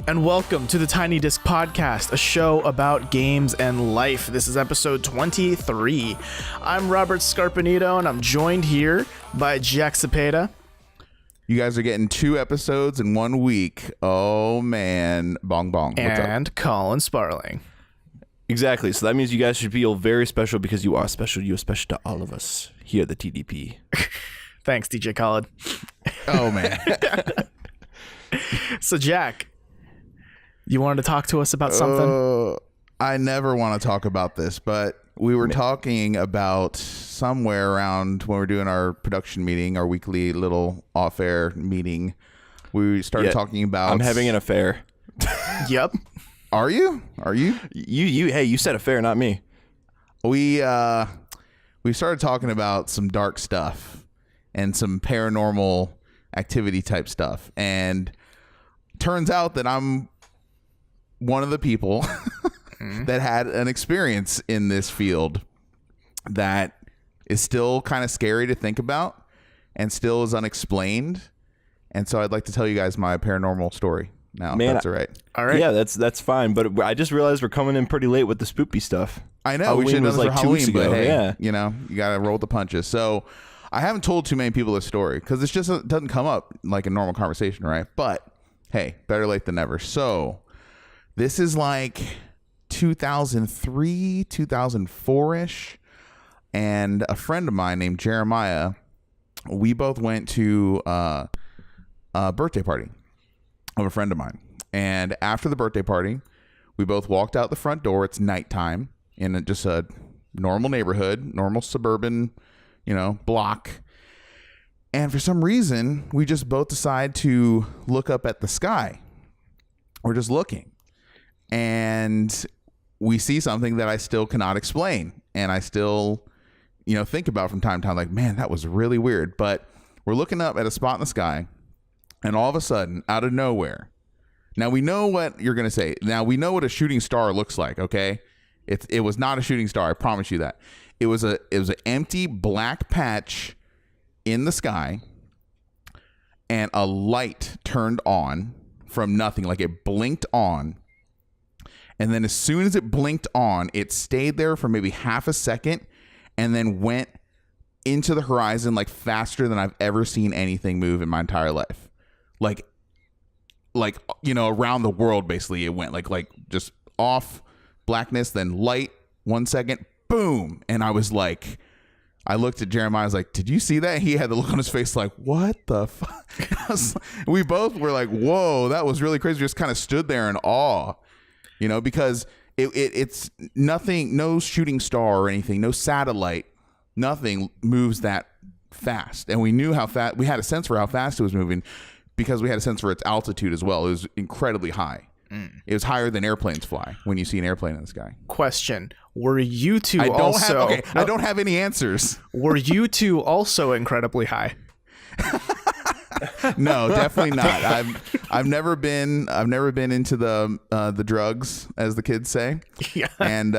and welcome to the Tiny Disc Podcast, a show about games and life. This is episode 23. I'm Robert Scarpanito, and I'm joined here by Jack Cepeda. You guys are getting 2 episodes in 1 week. Oh, man. Bong bong. What's and up? Colin Sparling. Exactly. So that means you guys should feel very special because you are special. You are special to all of us here at the TDP. Thanks, DJ Khaled. Oh, man. So, Jack, you wanted to talk to us about something? I never want to talk about this, but we were talking about somewhere around when we're doing our production meeting, our weekly little off-air meeting. We started talking about... I'm having an affair. Yep. Are you? Hey, you said affair, not me. We started talking about some dark stuff and some paranormal activity type stuff. And turns out that I'm one of the people that had an experience in this field that is still kind of scary to think about and still is unexplained. And so I'd like to tell you guys my paranormal story now. Man, that's all right. All right. Yeah, that's fine. But I just realized we're coming in pretty late with the spoopy stuff. I know. We should Halloween have done was this for like 2 weeks Halloween, but ago. hey, Yeah. you know, you got to roll the punches. So I haven't told too many people this story because it just doesn't come up like a normal conversation, right? But hey, better late than never. So this is like 2003, 2004-ish. And a friend of mine named Jeremiah, we both went to a birthday party of a friend of mine. And after the birthday party, we both walked out the front door. It's nighttime in just a normal neighborhood, normal suburban, block. And for some reason, we just both decide to look up at the sky. We're just looking. And we see something that I still cannot explain. And I still, think about from time to time, like, man, that was really weird. But we're looking up at a spot in the sky. And all of a sudden, out of nowhere, now we know what you're going to say. Now we know what a shooting star looks like, okay? It was not a shooting star, I promise you that. It was an empty black patch in the sky, and a light turned on from nothing, like it blinked on. And then as soon as it blinked on, it stayed there for maybe half a second and then went into the horizon like faster than I've ever seen anything move in my entire life. Like around the world, basically, it went like just off, blackness, then light, 1 second, boom. And I was like, I looked at Jeremiah, I was like, did you see that? He had the look on his face like, what the fuck? We both were like, whoa, that was really crazy. We just kind of stood there in awe, because it's nothing, no shooting star or anything, no satellite, nothing moves that fast. And we knew how fast, we had a sense for how fast it was moving because we had a sense for its altitude as well. It was incredibly high. It was higher than airplanes fly when you see an airplane in the sky. Question. Were you two I don't have any answers. Were you two also incredibly high? No, definitely not. I've never been into the drugs, as the kids say. Yeah. And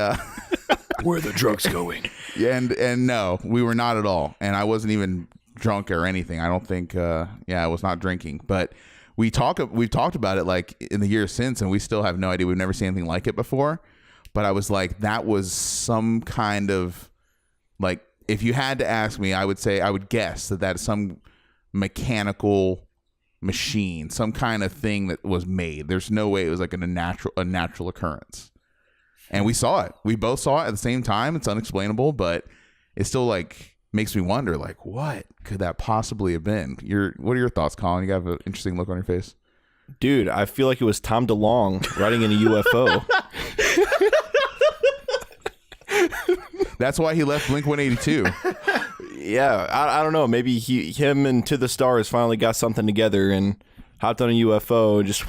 Where are the drugs going? and no, we were not at all. And I wasn't even drunk or anything. I don't think I was not drinking. But we've talked about it like in the years since, and we still have no idea. We've never seen anything like it before. But I was like, that was some kind of, like, if you had to ask me, I would guess that is some mechanical machine, some kind of thing that was made. There's no way it was like a natural occurrence. And we saw it. We both saw it at the same time. It's unexplainable, but it still like makes me wonder, like, what could that possibly have been? What are your thoughts, Colin? You got an interesting look on your face. Dude, I feel like it was Tom DeLonge riding in a UFO. That's why he left Blink-182. Yeah, I don't know. Maybe him and To the Stars finally got something together and hopped on a UFO and just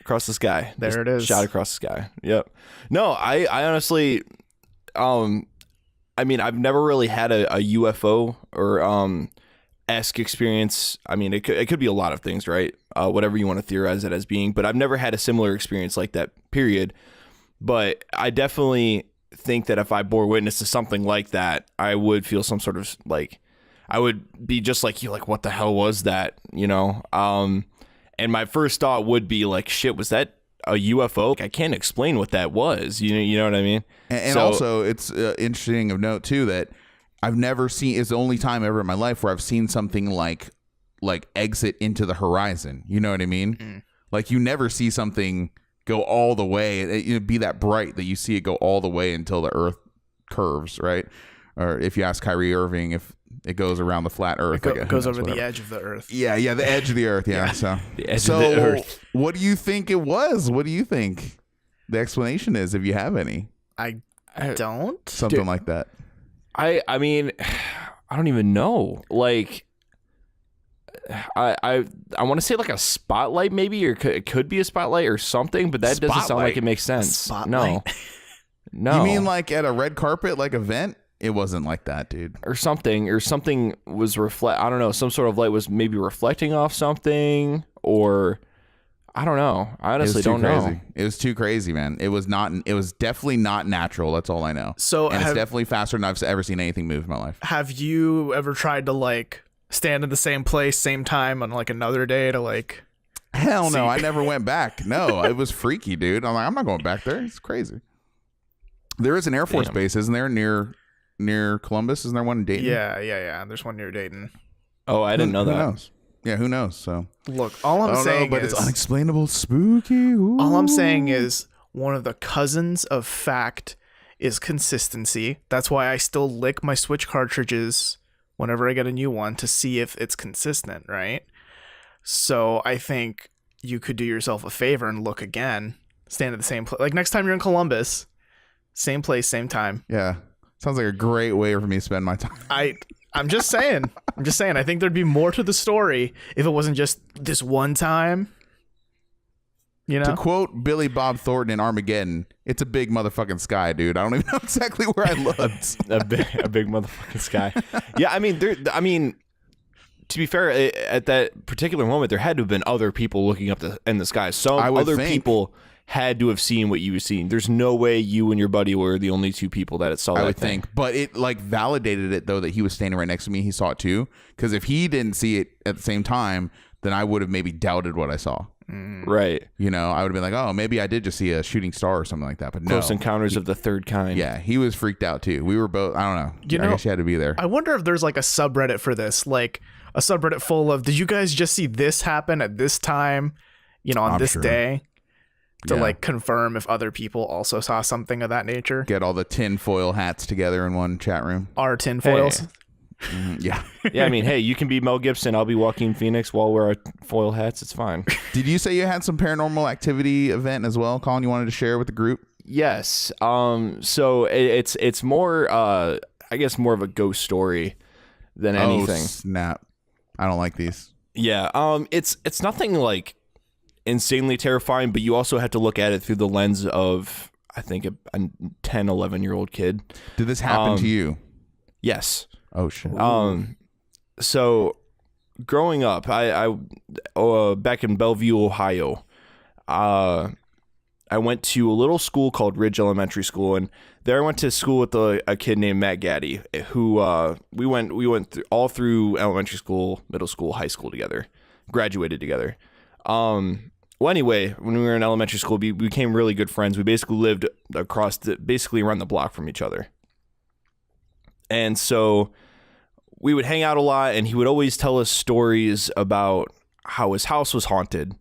across the sky. There just it is. Shot across the sky. Yep. No, I honestly, I've never really had a UFO or esque experience. I mean, it could be a lot of things, right? Whatever you want to theorize it as being, but I've never had a similar experience like that, period. But I definitely think that if I bore witness to something like that, I would feel some sort of like, I would be just like you, like, what the hell was that? And my first thought would be like, shit, was that a UFO. I can't explain what that was. You know what I mean? And So- also, it's interesting of note too that I've never seen. It's the only time ever in my life where I've seen something like exit into the horizon. You know what I mean? Like you never see something go all the way. It be that bright that you see it go all the way until the Earth curves, right? Or if you ask Kyrie Irving if it goes around the flat Earth, It goes over the edge of the Earth. Yeah, the edge of the Earth. Yeah, so The edge of the Earth. What do you think it was? What do you think the explanation is, if you have any? I don't. Something like that. I mean, I don't even know. Like, I want to say like a spotlight maybe, or it could be a spotlight or something, but that doesn't sound like it makes sense. Spotlight? No. You mean like at a red carpet, like event? It wasn't like that, dude. Or something was I don't know, some sort of light was maybe reflecting off something, or I don't know. I honestly don't know. It was too crazy, man. It was definitely not natural. That's all I know. So and it's definitely faster than I've ever seen anything move in my life. Have you ever tried to like stand in the same place, same time on like another day to like? Hell no, I never went back. No, it was freaky, dude. I'm like, I'm not going back there. It's crazy. There is an Air Force base, isn't there, near Columbus? Isn't there one in Dayton? Yeah. There's one near Dayton. Oh, I didn't know that. Who knows? Yeah, who knows? So Look, all I'm saying but is it's unexplainable, spooky. Ooh. all I'm saying is one of the cousins of fact is consistency. That's why I still lick my Switch cartridges whenever I get a new one to see if it's consistent, right? So I think you could do yourself a favor and look again. Stand at the same place. Like next time you're in Columbus, same place, same time. Yeah, sounds like a great way for me to spend my time. I'm just saying. I think there'd be more to the story if it wasn't just this one time. You know? To quote Billy Bob Thornton in Armageddon, it's a big motherfucking sky, dude. I don't even know exactly where I looked. a big motherfucking sky. Yeah, I mean, to be fair, at that particular moment, there had to have been other people looking up in the sky. Some other people had to have seen what you were seeing. There's no way you and your buddy were the only two people that saw that I would thing. think. But it like validated it, though, that he was standing right next to me. He saw it too. Because if he didn't see it at the same time, then I would have maybe doubted what I saw. Right. You know, I would have been like, oh, maybe I did just see a shooting star or something like that. But no. Close Encounters of the Third Kind. Yeah, he was freaked out too. We were both, I don't know. I guess you had to be there. I wonder if there's like a subreddit for this, like a subreddit full of, did you guys just see this happen at this time, you know, on this day? To like confirm if other people also saw something of that nature. Get all the tinfoil hats together in one chat room. Our tinfoils. Hey. Yeah. Yeah, I mean, hey, you can be Mel Gibson. I'll be Joaquin Phoenix while we're our foil hats. It's fine. Did you say you had some paranormal activity event as well, Colin, you wanted to share with the group? Yes. So it's more, I guess, more of a ghost story than anything. Oh, snap. I don't like these. Yeah. It's nothing like insanely terrifying, but you also have to look at it through the lens of, I think, a 10, 11-year-old kid. Did this happen to you? Yes. Oh, shit. So growing up, I back in Bellevue, Ohio, I went to a little school called Ridge Elementary School, and there I went to school with a kid named Matt Gaddy, who we went all through elementary school, middle school, high school together, graduated together. Well, anyway, when we were in elementary school, we became really good friends. We basically lived basically around the block from each other. And so we would hang out a lot, and he would always tell us stories about how his house was haunted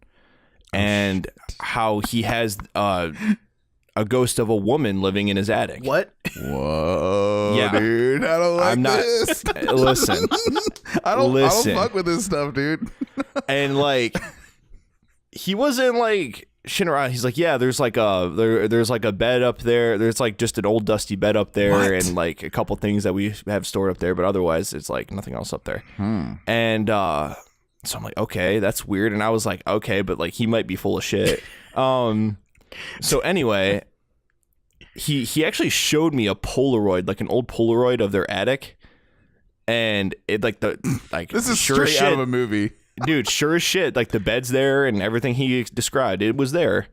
and how he has a ghost of a woman living in his attic. What? Whoa, Yeah. dude. I don't like this. Listen. I don't fuck with this stuff, dude. And like, he wasn't like shitting around. He's like, yeah, there's like a bed up there. There's like just an old dusty bed up there. What? And like a couple things that we have stored up there, but otherwise it's like nothing else up there. And so I'm like, okay, that's weird. And I was like, okay, but like he might be full of shit. So anyway, he actually showed me a Polaroid, like an old Polaroid of their attic. And it This is sure straight out of a movie. Dude, sure as shit, like the bed's there and everything he described, it was there.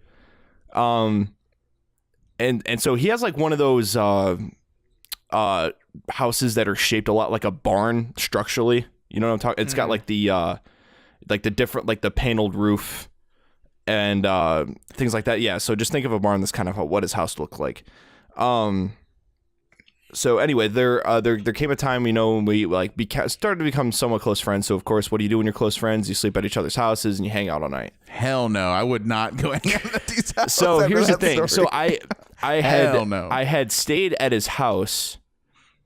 And so he has like one of those houses that are shaped a lot like a barn structurally. You know what I'm talking? It's got like the different, like the paneled roof and things like that. Yeah, so just think of a barn that's kind of what his house looked like. So anyway, there came a time, when we started to become somewhat close friends. So of course, what do you do when you're close friends? You sleep at each other's houses and you hang out all night. Hell no, I would not go hang out at these houses. So here's the thing. Story. So I had stayed at his house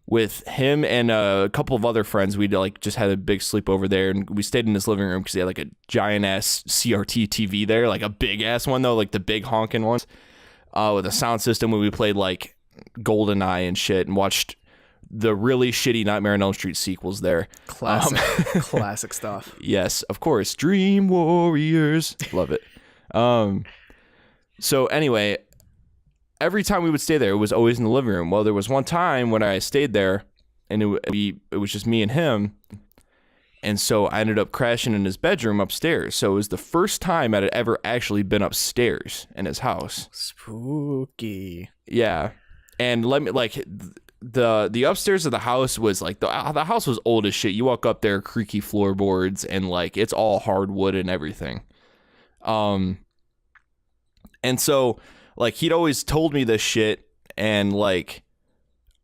with him and a couple of other friends. We'd just had a big sleepover there, and we stayed in his living room because he had like a giant ass CRT TV there, like a big ass one though, like the big honking ones, with a sound system where we played like GoldenEye and shit and watched the really shitty Nightmare on Elm Street sequels there. Classic stuff. Yes, of course. Dream Warriors. Love it. So anyway, every time we would stay there, it was always in the living room. Well, there was one time when I stayed there and it was just me and him. And so I ended up crashing in his bedroom upstairs. So it was the first time I had ever actually been upstairs in his house. Spooky. Yeah. And the upstairs of the house was like the house was old as shit. You walk up there, creaky floorboards, and like it's all hardwood and everything. And so like he'd always told me this shit, and like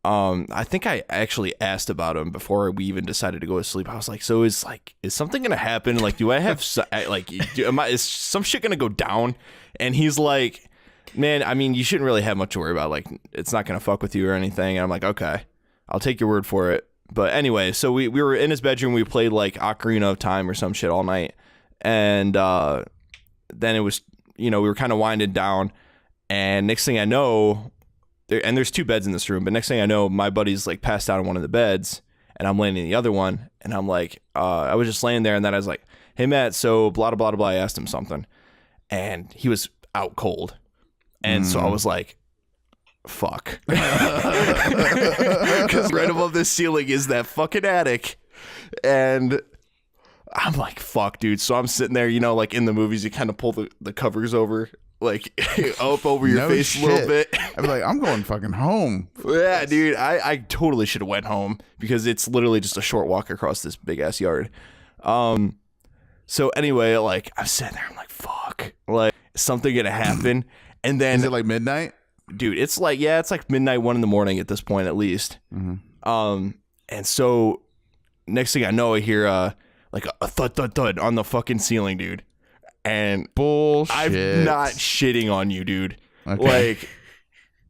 I think I actually asked about him before we even decided to go to sleep. I was like, so is something gonna happen? Like, do I have is some shit gonna go down? And he's like, man, I mean, you shouldn't really have much to worry about. Like, it's not going to fuck with you or anything. And I'm like, okay, I'll take your word for it. But anyway, so we were in his bedroom. We played like Ocarina of Time or some shit all night. And then it was, we were kind of winding down. And next thing I know, there's 2 beds in this room. But next thing I know, my buddy's like passed out on one of the beds. And I'm laying in the other one. And I'm like, I was just laying there. And then I was like, hey, Matt, so blah, blah, blah, blah. I asked him something. And he was out cold. And so I was like, fuck. Because right above this ceiling is that fucking attic. And I'm like, fuck, dude. So I'm sitting there, like in the movies, you kind of pull the covers over, like up over your face a little bit. I'm like, I'm going fucking home. Yeah, dude. I totally should have went home because it's literally just a short walk across this big ass yard. So anyway, like I'm sitting there, I'm like, fuck. Like, is something gonna happen? And then is it like midnight? Dude, it's like midnight, 1 a.m. at this point at least. Mm-hmm. And so next thing I know, I hear like a thud thud thud on the fucking ceiling, dude. And bullshit. I'm not shitting on you, dude. Okay. Like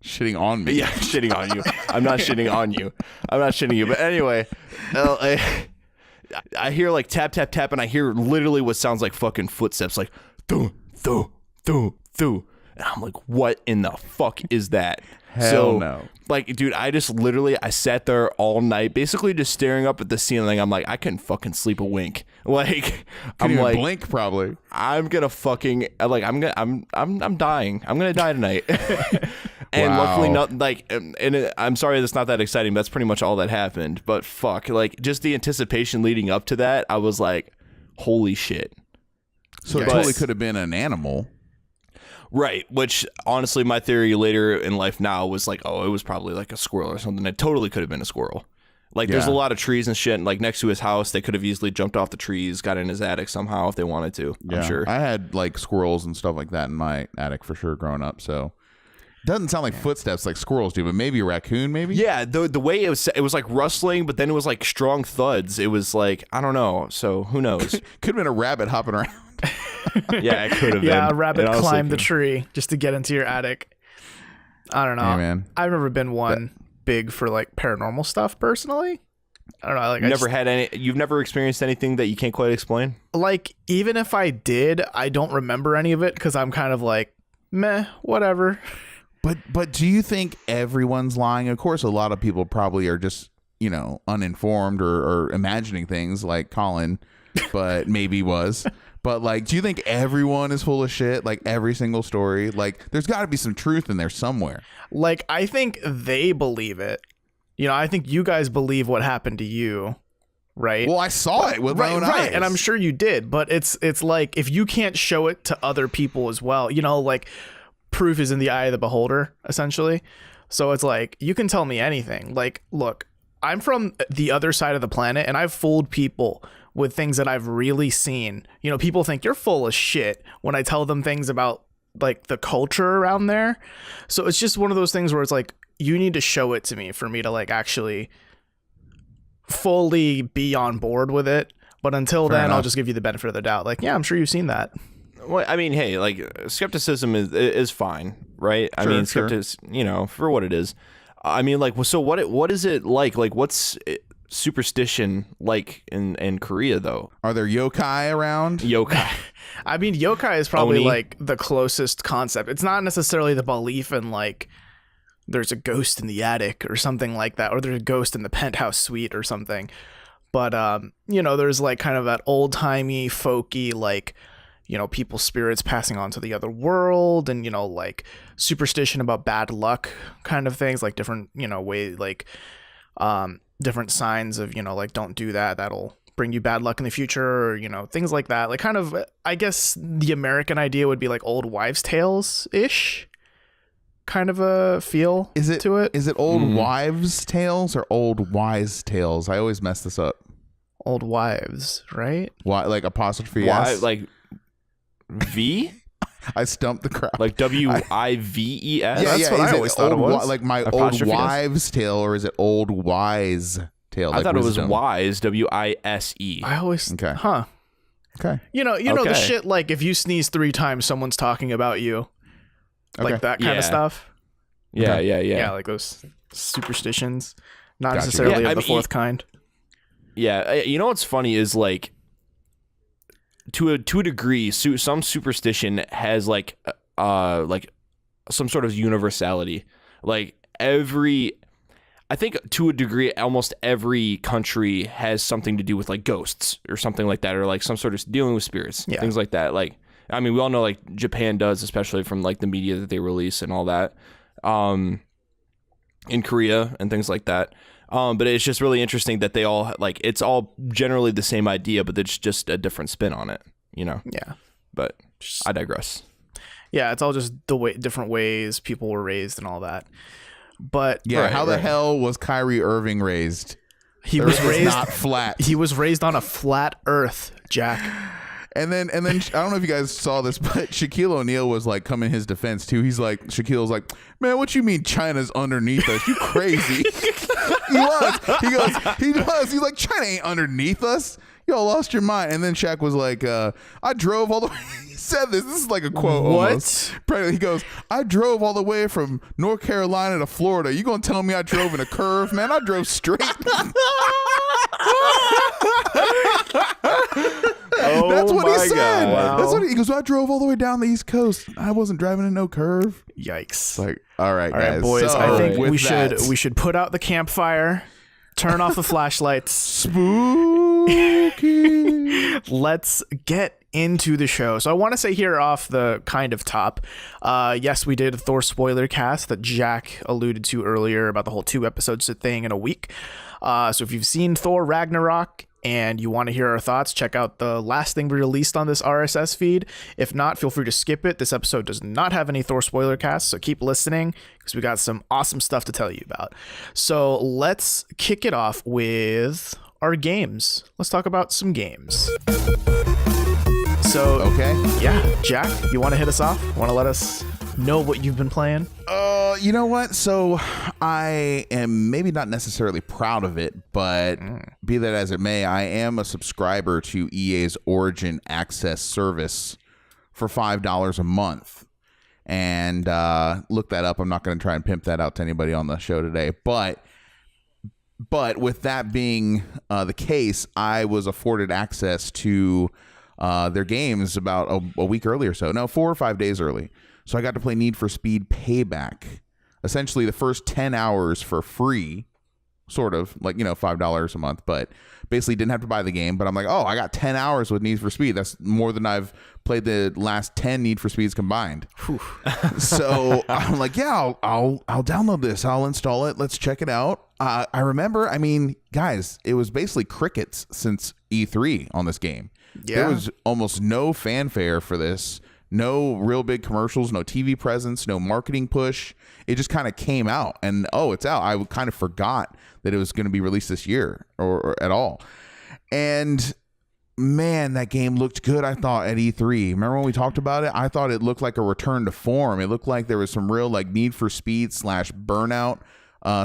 shitting on me. Yeah, shitting on you. I'm not shitting on you. I'm not shitting you. But anyway, I hear like tap tap tap, and I hear literally what sounds like fucking footsteps, like thoo thoo thoo thoo. And I'm like, what in the fuck is that? Hell no. Like, dude, I sat there all night, basically just staring up at the ceiling. I'm like, I couldn't fucking sleep a wink. Like, I'm like, blink probably. I'm gonna fucking I'm dying. I'm gonna die tonight. And wow. Luckily, not like, and I'm sorry that's not that exciting. But that's pretty much all that happened. But fuck, like, just the anticipation leading up to that, I was like, holy shit. So it totally could have been an animal. Right, which honestly, my theory later in life now was like, oh, it was probably like a squirrel or something. It totally could have been a squirrel. Like, there's a lot of trees and shit. And like next to his house, they could have easily jumped off the trees, got in his attic somehow if they wanted to. Yeah. I'm sure. I had like squirrels and stuff like that in my attic for sure growing up. So doesn't sound like footsteps like squirrels do, but maybe a raccoon, maybe. Yeah, the way it was like rustling, but then it was like strong thuds. It was like, I don't know. So who knows? Could have been a rabbit hopping around. Yeah, it could have been. Yeah, a rabbit climbed the tree just to get into your attic. I don't know. Hey, man. I've never been one big for like paranormal stuff personally. I don't know. Like, you've never experienced anything that you can't quite explain? Like, even if I did, I don't remember any of it because I'm kind of like, meh, whatever. But do you think everyone's lying? Of course, a lot of people probably are just, uninformed or imagining things like Colin, but maybe was. But like, do you think everyone is full of shit? Like every single story? Like, there's got to be some truth in there somewhere. Like, I think they believe it. I think you guys believe what happened to you, right? Well, I saw it with my own eyes. Right, and I'm sure you did. But it's like, if you can't show it to other people as well, like, proof is in the eye of the beholder, essentially. So it's like, you can tell me anything. Like, look, I'm from the other side of the planet, and I've fooled people with things that I've really seen. You know, people think you're full of shit when I tell them things about like the culture around there. So it's just one of those things where it's like, you need to show it to me for me to like actually fully be on board with it. But until then, I'll just give you the benefit of the doubt. Like, yeah, I'm sure you've seen that. Well, I mean, hey, like skepticism is fine, right? I mean, skepticism, you know, for what it is. I mean, like, so what is it like? Like, what's superstition like in Korea though? Are there yokai around? Yokai. I mean, yokai is probably Oni. like the closest concept. It's not necessarily the belief in like there's a ghost in the attic or something like that, or there's a ghost in the penthouse suite or something. But you know, there's like kind of that old timey, folky, like, you know, people's spirits passing on to the other world, and, you know, like superstition about bad luck kind of things, like different, you know, way, like different signs of, you know, like, don't do that, that'll bring you bad luck in the future, or, you know, things like that. Like, kind of, I guess the American idea would be like old wives' tales ish kind of a feel to it. Is it old wives' tales or old wise tales? I always mess this up. Old wives, right? Why, like apostrophe Why, S? like V? I stumped the crowd. Like WIVES? Yeah, that's what I always thought it was. Like my old Apostrophe S? wives' tale, or is it old wise tale? I like thought it was wisdom? WISE, WISE. I always, Okay. huh? Okay. You know the Okay. shit, like if you sneeze 3 times, someone's talking about you, Okay. like that kind Yeah. of stuff. Yeah. Yeah, like those superstitions, not Gotcha. necessarily Yeah, of I the mean, fourth kind. Yeah, you know what's funny is like to a degree, some superstition has like some sort of universality. Like I think to a degree, almost every country has something to do with like ghosts or something like that, or like some sort of dealing with spirits, things like that. Like, I mean, we all know like Japan does, especially from like the media that they release and all that. In Korea and things like that. But it's just really interesting that they all like, it's all generally the same idea, but it's just a different spin on it, you know? Yeah. But I digress. Yeah, it's all just different ways people were raised and all that. But Yeah. Right, how the right. hell was Kyrie Irving raised? he The was Earth is raised not flat. he was raised on a flat earth, Jack. And then I don't know if you guys saw this, but Shaquille O'Neal was like coming his defense too. Shaquille's like, man, what you mean China's underneath us? You crazy? He was. He's like, China ain't underneath us. Y'all lost your mind. And then Shaq was like, I drove all the way. He said this. This is like a quote. What? Almost. He goes, I drove all the way from North Carolina to Florida. You gonna tell me I drove in a curve? Man, I drove straight. That's what he said. God. That's what he goes. I drove all the way down the East Coast. I wasn't driving in no curve. Yikes. It's like, all right, All right, guys. boys, So, I think with we that, should put out the campfire, turn off the flashlights. Spooky. Let's get into the show. So I want to say here off the kind of top, yes, we did a Thor spoiler cast that Jack alluded to earlier about the whole 2 episodes thing in a week. So if you've seen Thor Ragnarok and you want to hear our thoughts, check out the last thing we released on this RSS feed. If not, feel free to skip it. This episode does not have any Thor spoiler casts, so keep listening because we got some awesome stuff to tell you about. So let's kick it off with our games. Let's talk about some games. So, Okay. yeah, Jack, you want to hit us off? Want to let us know what you've been playing? You know what? So I am maybe not necessarily proud of it, but be that as it may, I am a subscriber to EA's Origin Access service for $5 a month. And look that up. I'm not going to try and pimp that out to anybody on the show today. But with that being the case, I was afforded access to their games about a week early or so. No, 4 or 5 days early. So I got to play Need for Speed Payback. Essentially the first 10 hours for free, sort of, like, you know, $5 a month, but basically didn't have to buy the game. But I'm like, oh, I got 10 hours with Need for Speed. That's more than I've played the last 10 Need for Speeds combined. So I'm like, yeah, I'll download this. I'll install it. Let's check it out. I remember, I mean, guys, it was basically crickets since E3 on this game. Yeah. There was almost no fanfare for this. No real big commercials, no TV presence, no marketing push. It just kind of came out and, oh, it's out. I kind of forgot that it was going to be released this year or at all. And man, that game looked good, I thought, at E3. Remember when we talked about it? I thought it looked like a return to form. It looked like there was some real like Need for Speed / Burnout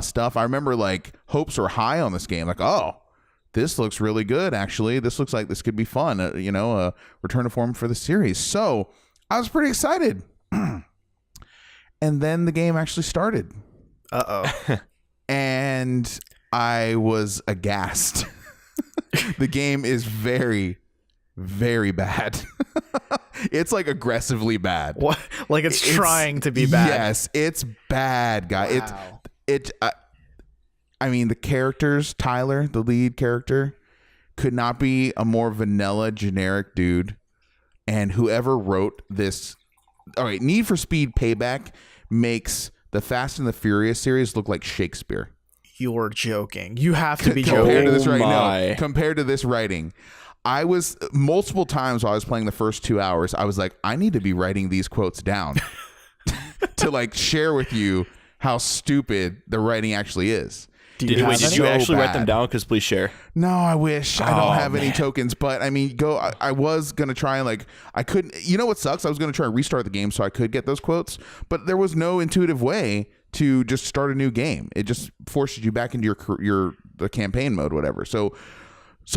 stuff. I remember like hopes were high on this game. Like, oh, this looks really good, actually. This looks like this could be fun, a return to form for the series. So I was pretty excited. And then the game actually started. Uh-oh. And I was aghast. The game is very, very bad. It's like aggressively bad. What? Like it's trying to be bad. Yes, it's bad, guy. Wow. I mean, the characters, Tyler, the lead character, could not be a more vanilla, generic dude. And whoever wrote this, all right, Need for Speed Payback makes the Fast and the Furious series look like Shakespeare. You're joking. You have to be Compared joking. to this right my. now, compared to this writing, I was multiple times while I was playing the first 2 hours, I was like, I need to be writing these quotes down to like share with you how stupid the writing actually is. Do Did you have you any? actually write bad. them down? Because please share. No, I wish. I don't have any man. tokens, but I mean, I was going to try and like, I couldn't, you know what sucks? I was going to try and restart the game so I could get those quotes, but there was no intuitive way to just start a new game. It just forces you back into the campaign mode, whatever. So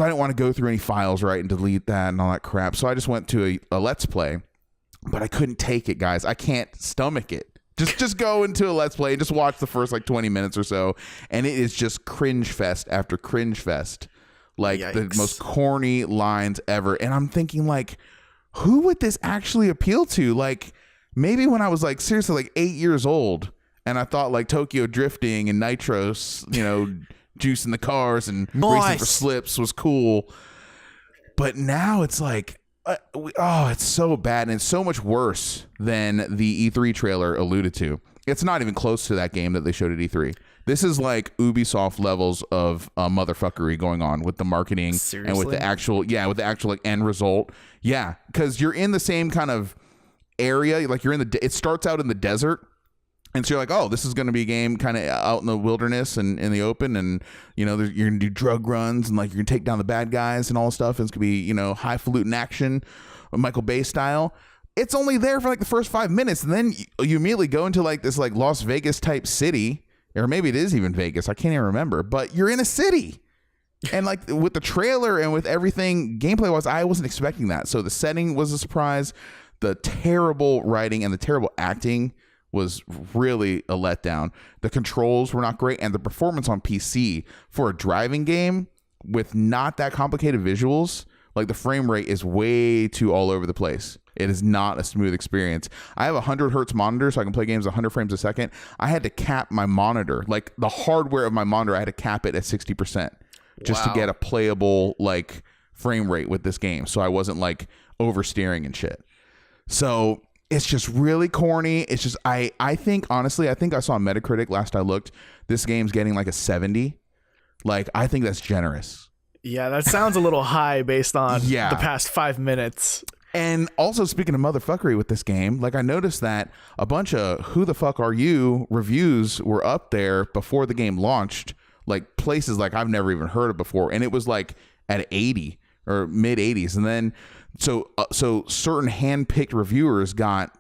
I didn't want to go through any files, right, and delete that and all that crap. So I just went to a Let's Play, but I couldn't take it, guys. I can't stomach it. Just go into a Let's Play and just watch the first like 20 minutes or so, and it is just cringe fest after cringe fest, like Yikes. the most corny lines ever. And I'm thinking, like, who would this actually appeal to? Like, maybe when I was like seriously like 8 years old, and I thought like Tokyo drifting and nitros, juicing the cars and racing for slips was cool. But now it's like, it's so bad, and it's so much worse than the E3 trailer alluded to. It's not even close to that game that they showed at E3. This is like Ubisoft levels of motherfuckery going on with the marketing. Seriously? And with the actual like end result. Yeah, because you're in the same kind of area. Like it starts out in the desert. And so you're like, oh, this is going to be a game kind of out in the wilderness and in the open. And, you're going to do drug runs and like you're going to take down the bad guys and all this stuff. And it's going to be, highfalutin action, Michael Bay style. It's only there for like the first 5 minutes. And then you immediately go into like this like Las Vegas type city, or maybe it is even Vegas. I can't even remember, but you're in a city. And like with the trailer and with everything gameplay wise, I wasn't expecting that. So the setting was a surprise. The terrible writing and the terrible acting was really a letdown. The controls were not great, and the performance on PC for a driving game with not that complicated visuals, like the frame rate is way too all over the place. It is not a smooth experience. I have a 100 hertz monitor, so I can play games 100 frames a second. I had to cap my monitor, like the hardware of my monitor, I had to cap it at 60% just to get a playable like frame rate with this game, so I wasn't like oversteering and shit. So it's just really corny. It's just I think honestly, I think I saw Metacritic last I looked. This game's getting like a 70. Like, I think that's generous. Yeah, that sounds a little high based on the past 5 minutes. And also, speaking of motherfuckery with this game, like I noticed that a bunch of who the fuck are you reviews were up there before the game launched, like places like I've never even heard of before, and it was like at 80 or mid 80s, and then so certain hand-picked reviewers got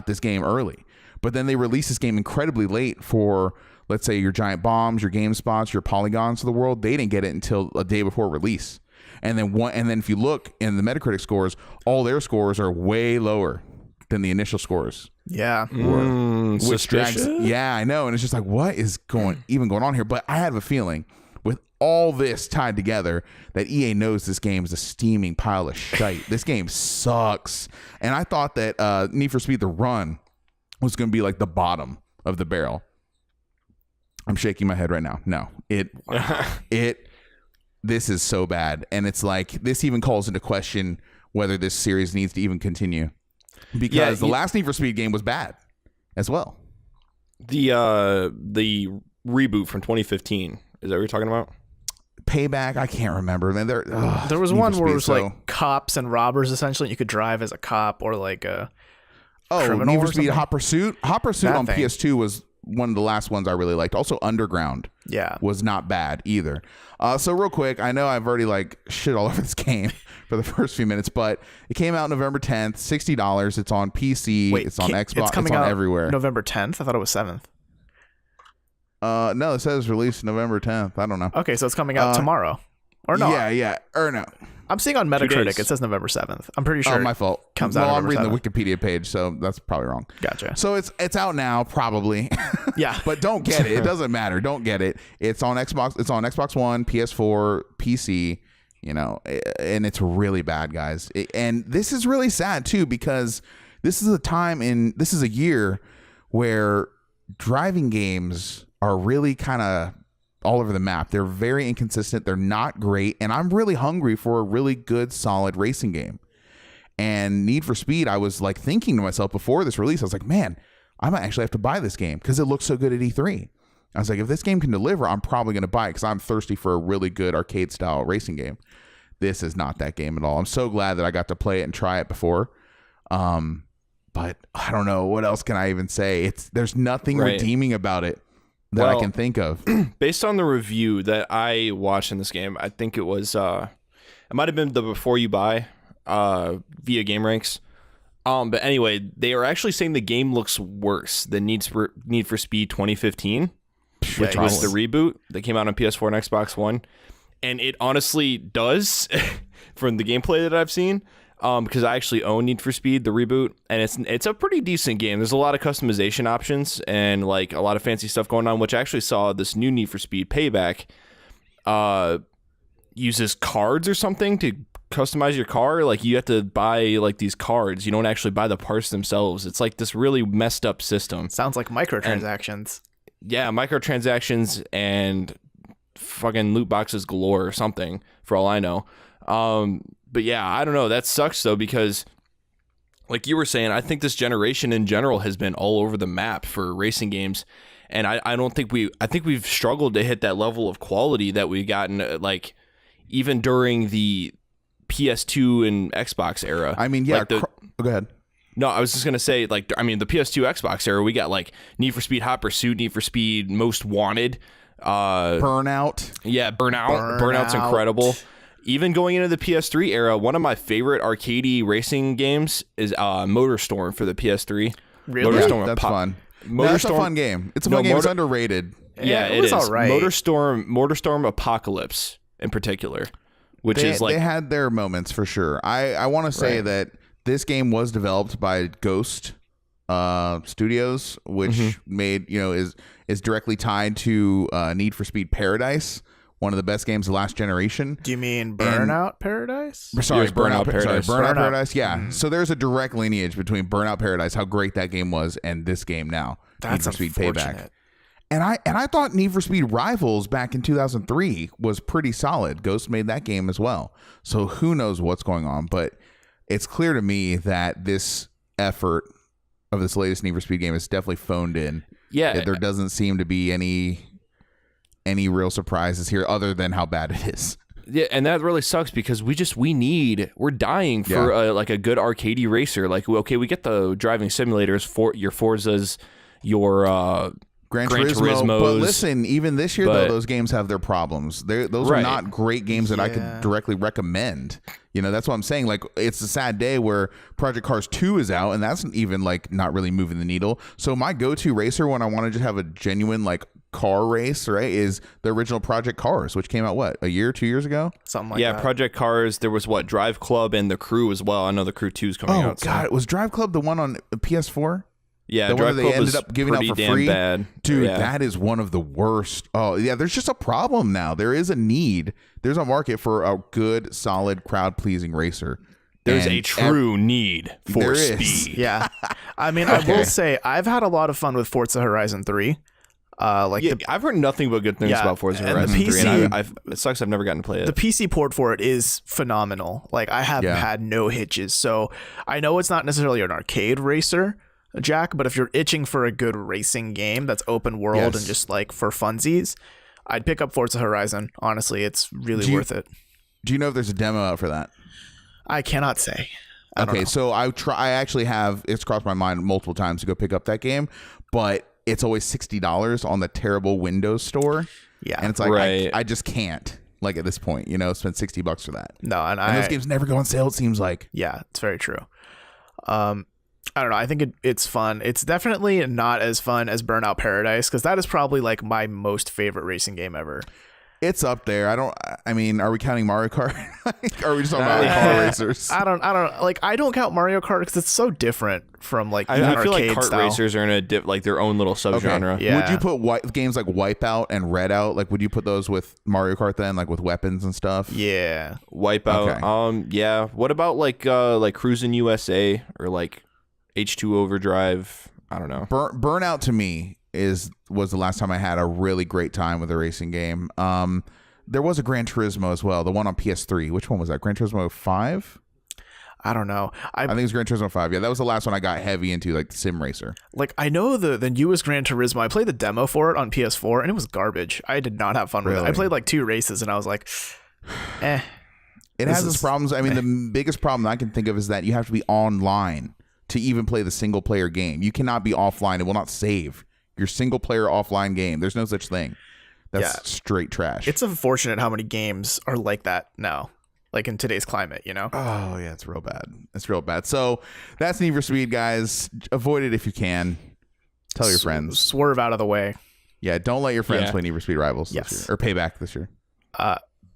this game early, but then they released this game incredibly late for, let's say, your Giant Bombs, your GameSpots, your Polygons of the world. They didn't get it until a day before release. And then if you look in the Metacritic scores, all their scores are way lower than the initial scores. Yeah. Which drags, yeah, I know. And it's just like, what is going on here? But I have a feeling with all this tied together that EA knows this game is a steaming pile of shite. This game sucks. And I thought that Need for Speed The Run was going to be like the bottom of the barrel. I'm shaking my head right now. No, this is so bad. And it's like, this even calls into question whether this series needs to even continue, because the last Need for Speed game was bad as well. The reboot from 2015, is that what you're talking about? Payback, I can't remember. Man, there was one where it was like cops and robbers essentially. You could drive as a cop or like a criminal. Need for or Speed something. Hot Pursuit. Hot Pursuit That on thing. PS2 one of the last ones I really liked. Also, Underground was not bad either. So real quick, I know I've already like shit all over this game for the first few minutes, but it came out November 10th, $60. It's on PC. It's on Xbox. It's on everywhere. November 10th? I thought it was 7th. No, it says released November 10th. I don't know. Okay, so it's coming out tomorrow. Or no? Yeah. Or no. I'm seeing on Metacritic it says November 7th. I'm pretty sure. Oh, my fault. Comes out. Well, I'm reading the Wikipedia page, so that's probably wrong. Gotcha. So it's out now, probably. Yeah. But don't get it. It doesn't matter. Don't get it. It's on Xbox. It's on Xbox One, PS4, PC. You know, and it's really bad, guys. And this is really sad too, because this is a year where driving games are really kind of all over the map. They're very inconsistent. They're not great. And I'm really hungry for a really good, solid racing game. And Need for Speed, I was like thinking to myself before this release, I was like, man, I might actually have to buy this game because it looks so good at E3. I was like, if this game can deliver, I'm probably going to buy it because I'm thirsty for a really good arcade style racing game. This is not that game at all. I'm so glad that I got to play it and try it before. But I don't know. What else can I even say? There's nothing redeeming about it that I can think of. Based on the review that I watched in this game, I think it was it might have been the before you buy via Game Ranks. But anyway, they are actually saying the game looks worse than Need for Speed 2015, which was the reboot that came out on PS4 and Xbox One. And it honestly does from the gameplay that I've seen. Because I actually own Need for Speed, the reboot, and it's a pretty decent game. There's a lot of customization options and like a lot of fancy stuff going on, which I actually saw this new Need for Speed Payback uses cards or something to customize your car. Like you have to buy like these cards. You don't actually buy the parts themselves. It's like this really messed up system. Sounds like microtransactions. Yeah, microtransactions and fucking loot boxes galore or something, for all I know. But yeah, I don't know. That sucks though, because like you were saying, I think this generation in general has been all over the map for racing games. And I think we've struggled to hit that level of quality that we've gotten like even during the PS2 and Xbox era. I mean, yeah. Go ahead. No, I was just going to say, like, I mean, the PS2 Xbox era, we got like Need for Speed Hot Pursuit, Need for Speed Most Wanted. Burnout. Yeah, Burnout's incredible. Even going into the PS3 era, one of my favorite arcadey racing games is MotorStorm for the PS3. Really? MotorStorm, that's fun. That's a fun game. It's a fun game. It's underrated. Yeah, it is. All right. MotorStorm Apocalypse in particular, which is like... They had their moments for sure. I want to say that this game was developed by Ghost Studios, which made, is directly tied to Need for Speed Paradise. One of the best games of last generation. Do you mean Burnout Paradise? Sorry, Burnout Paradise. Burnout Paradise. Yeah. Mm-hmm. So there's a direct lineage between Burnout Paradise, how great that game was, and this game now. That's Need for Speed Payback. And I thought Need for Speed Rivals back in 2003 was pretty solid. Ghost made that game as well. So who knows what's going on, but it's clear to me that this effort of this latest Need for Speed game is definitely phoned in. Yeah. There doesn't seem to be any real surprises here other than how bad it is. Yeah, and that really sucks because we're dying for like a good arcadey racer. Like, okay, we get the driving simulators for your Forzas, your Gran Turismo. But listen, even this year though, those games have their problems. Those are not great games that I could directly recommend. That's what I'm saying. Like, it's a sad day where Project Cars 2 is out, and that's even like not really moving the needle. So my go-to racer when I want to just have a genuine like car race, right, is the original Project Cars, which came out a year, 2 years ago, something like that. Yeah, Project Cars. There was Drive Club and the Crew as well. I know the Crew 2 is coming out. Oh God, was Drive Club the one on PS4? Yeah, the Drive one that Club they ended up giving out for free. Bad. Dude, that is one of the worst. Oh yeah, there's just a problem now. There is a need. There's a market for a good, solid, crowd-pleasing racer. There's a true need for speed. Yeah, I mean, I will say I've had a lot of fun with Forza Horizon 3. I've heard nothing but good things about Forza Horizon 3, and it sucks I've never gotten to play it. The PC port for it is phenomenal. Like, I have had no hitches. So I know it's not necessarily an arcade racer, Jack, but if you're itching for a good racing game that's open world and just like for funsies, I'd pick up Forza Horizon. Honestly, it's really worth it. Do you know if there's a demo out for that? I cannot say. Okay, so I actually have, it's crossed my mind multiple times to go pick up that game, but it's always $60 on the terrible Windows store. Yeah. And it's like, Right. I just can't, like, at this point, you know, spend $60 for that. No, and those games never go on sale, it seems like. Yeah, it's very true. I don't know. I think it's fun. It's definitely not as fun as Burnout Paradise, because that is probably like my most favorite racing game ever. It's up there. I mean, are we counting Mario Kart? Are we just talking about car racers? I don't count Mario Kart because it's so different from like I feel like kart style. racers are in a like their own little subgenre. Yeah. Would you put games like Wipeout and Redout? Like, would you put those with Mario Kart then, like with weapons and stuff? Yeah. Wipeout. Okay. Yeah. What about like Cruis'n USA or like H2 Overdrive? I don't know. Burnout to me was the last time I had a really great time with a racing game. There was a Gran Turismo as well, the one on PS3. Which one was that? Gran Turismo 5? I don't know. I think it was Gran Turismo 5. Yeah, that was the last one I got heavy into, like sim racer. Like, I know the newest Gran Turismo. I played the demo for it on PS4 and it was garbage. I did not have fun with it. I played like 2 races and I was like, eh. It has its problems. I mean, the biggest problem I can think of is that you have to be online to even play the single player game. You cannot be offline. It will not save your single player offline game. There's no such thing. That's straight trash. It's unfortunate how many games are like that now, like in today's climate, you know? Oh, yeah, it's real bad. It's real bad. So that's Need for Speed, guys. Avoid it if you can. Tell your friends. Swerve out of the way. Yeah, don't let your friends play Need for Speed Rivals this year. Or Payback this year.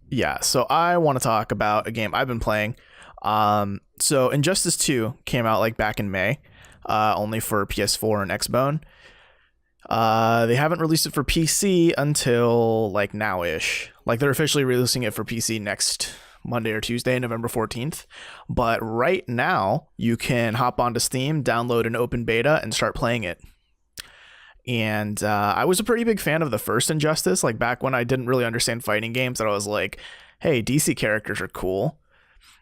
Yeah, so I want to talk about a game I've been playing. So Injustice 2 came out like back in May, only for PS4 and Xbone. They haven't released it for PC until like now-ish. Like they're officially releasing it for PC next Monday or Tuesday, November 14th. But right now you can hop onto Steam, download an open beta and start playing it. And I was a pretty big fan of the first Injustice, like back when I didn't really understand fighting games, that I was like, hey, DC characters are cool.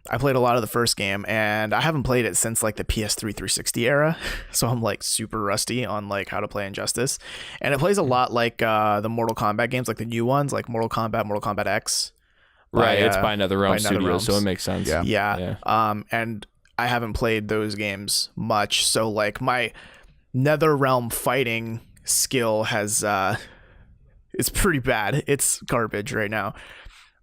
I played a lot of the first game and I haven't played it since like the PS3 360 era. So I'm like super rusty on like how to play Injustice. And it plays a lot like the Mortal Kombat games, like the new ones, like Mortal Kombat X. Right, it's by NetherRealm Studios, NetherRealms. so it makes sense. Yeah. And I haven't played those games much. So like my NetherRealm fighting skill has it's pretty bad. It's garbage right now.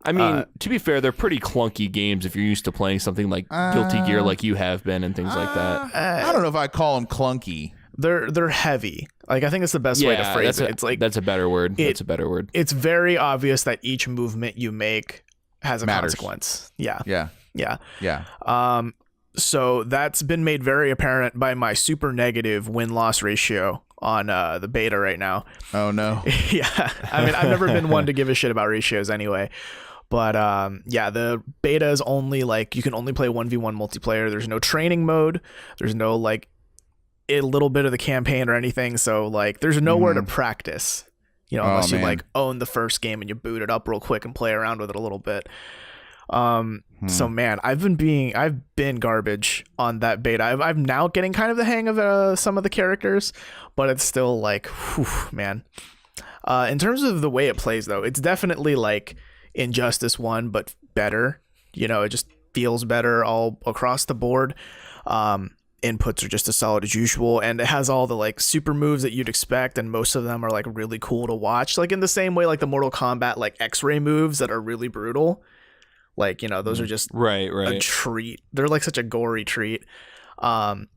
I mean, to be fair, they're pretty clunky games if you're used to playing something like Guilty Gear like you have been and things like that. I don't know if I call them clunky. They're heavy. Like I think it's the best way to phrase it. It's like that's a better word. That's a better word. It's very obvious that each movement you make has a Matters. consequence. Yeah. So that's been made very apparent by my super negative win-loss ratio on the beta right now. Oh no. Yeah. I mean, I've never been one to give a shit about ratios anyway. But the beta is only like you can only play 1v1 multiplayer. There's no training mode. There's no like a little bit of the campaign or anything. So like there's nowhere to practice, you know, unless you like own the first game and you boot it up real quick and play around with it a little bit. So man, I've been garbage on that beta. I'm now getting kind of the hang of some of the characters, but it's still like, whew, man. In terms of the way it plays though, it's definitely like Injustice 1 but better. You know, it just feels better all across the board. Inputs are just as solid as usual, and it has all the like super moves that you'd expect, and most of them are like really cool to watch, like in the same way like the Mortal Kombat like X-ray moves that are really brutal. Like, you know, those are just right a treat. They're like such a gory treat.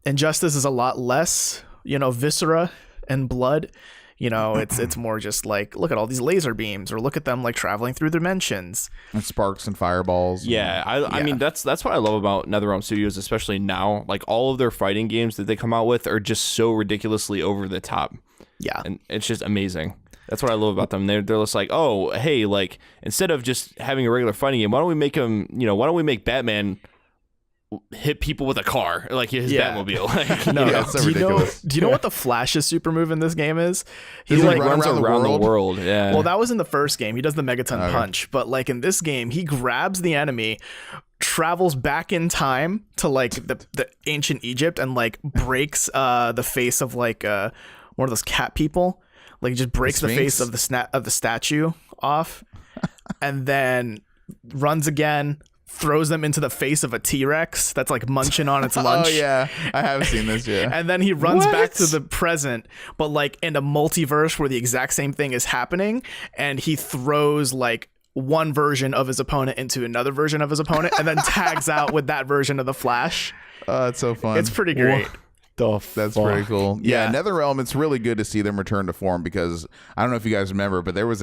Injustice is a lot less, you know, viscera and blood. You know, it's more just like, look at all these laser beams, or look at them like traveling through dimensions. And sparks and fireballs. Yeah, I mean, that's what I love about NetherRealm Studios, especially now. Like, all of their fighting games that they come out with are just so ridiculously over the top. Yeah. And it's just amazing. That's what I love about them. They're just like, oh, hey, like, instead of just having a regular fighting game, why don't we make Batman hit people with a car, like his Batmobile? Like, no, yeah, it's so ridiculous. Do you know what the Flash's super move in this game is? He like run runs around the world. Yeah. Well, that was in the first game. He does the Megaton punch, but like in this game, he grabs the enemy, travels back in time to like the ancient Egypt, and like breaks the face of like one of those cat people. Like, just breaks the face of the statue off, and then runs again, throws them into the face of a T-Rex that's like munching on its lunch. Oh yeah, I have seen this. Yeah, And then he runs back to the present, but like in a multiverse where the exact same thing is happening, and he throws like one version of his opponent into another version of his opponent, and then tags out with that version of the Flash. It's so fun. It's pretty great. That's pretty cool. Yeah, Yeah. NetherRealm, it's really good to see them return to form because I don't know if you guys remember, but there was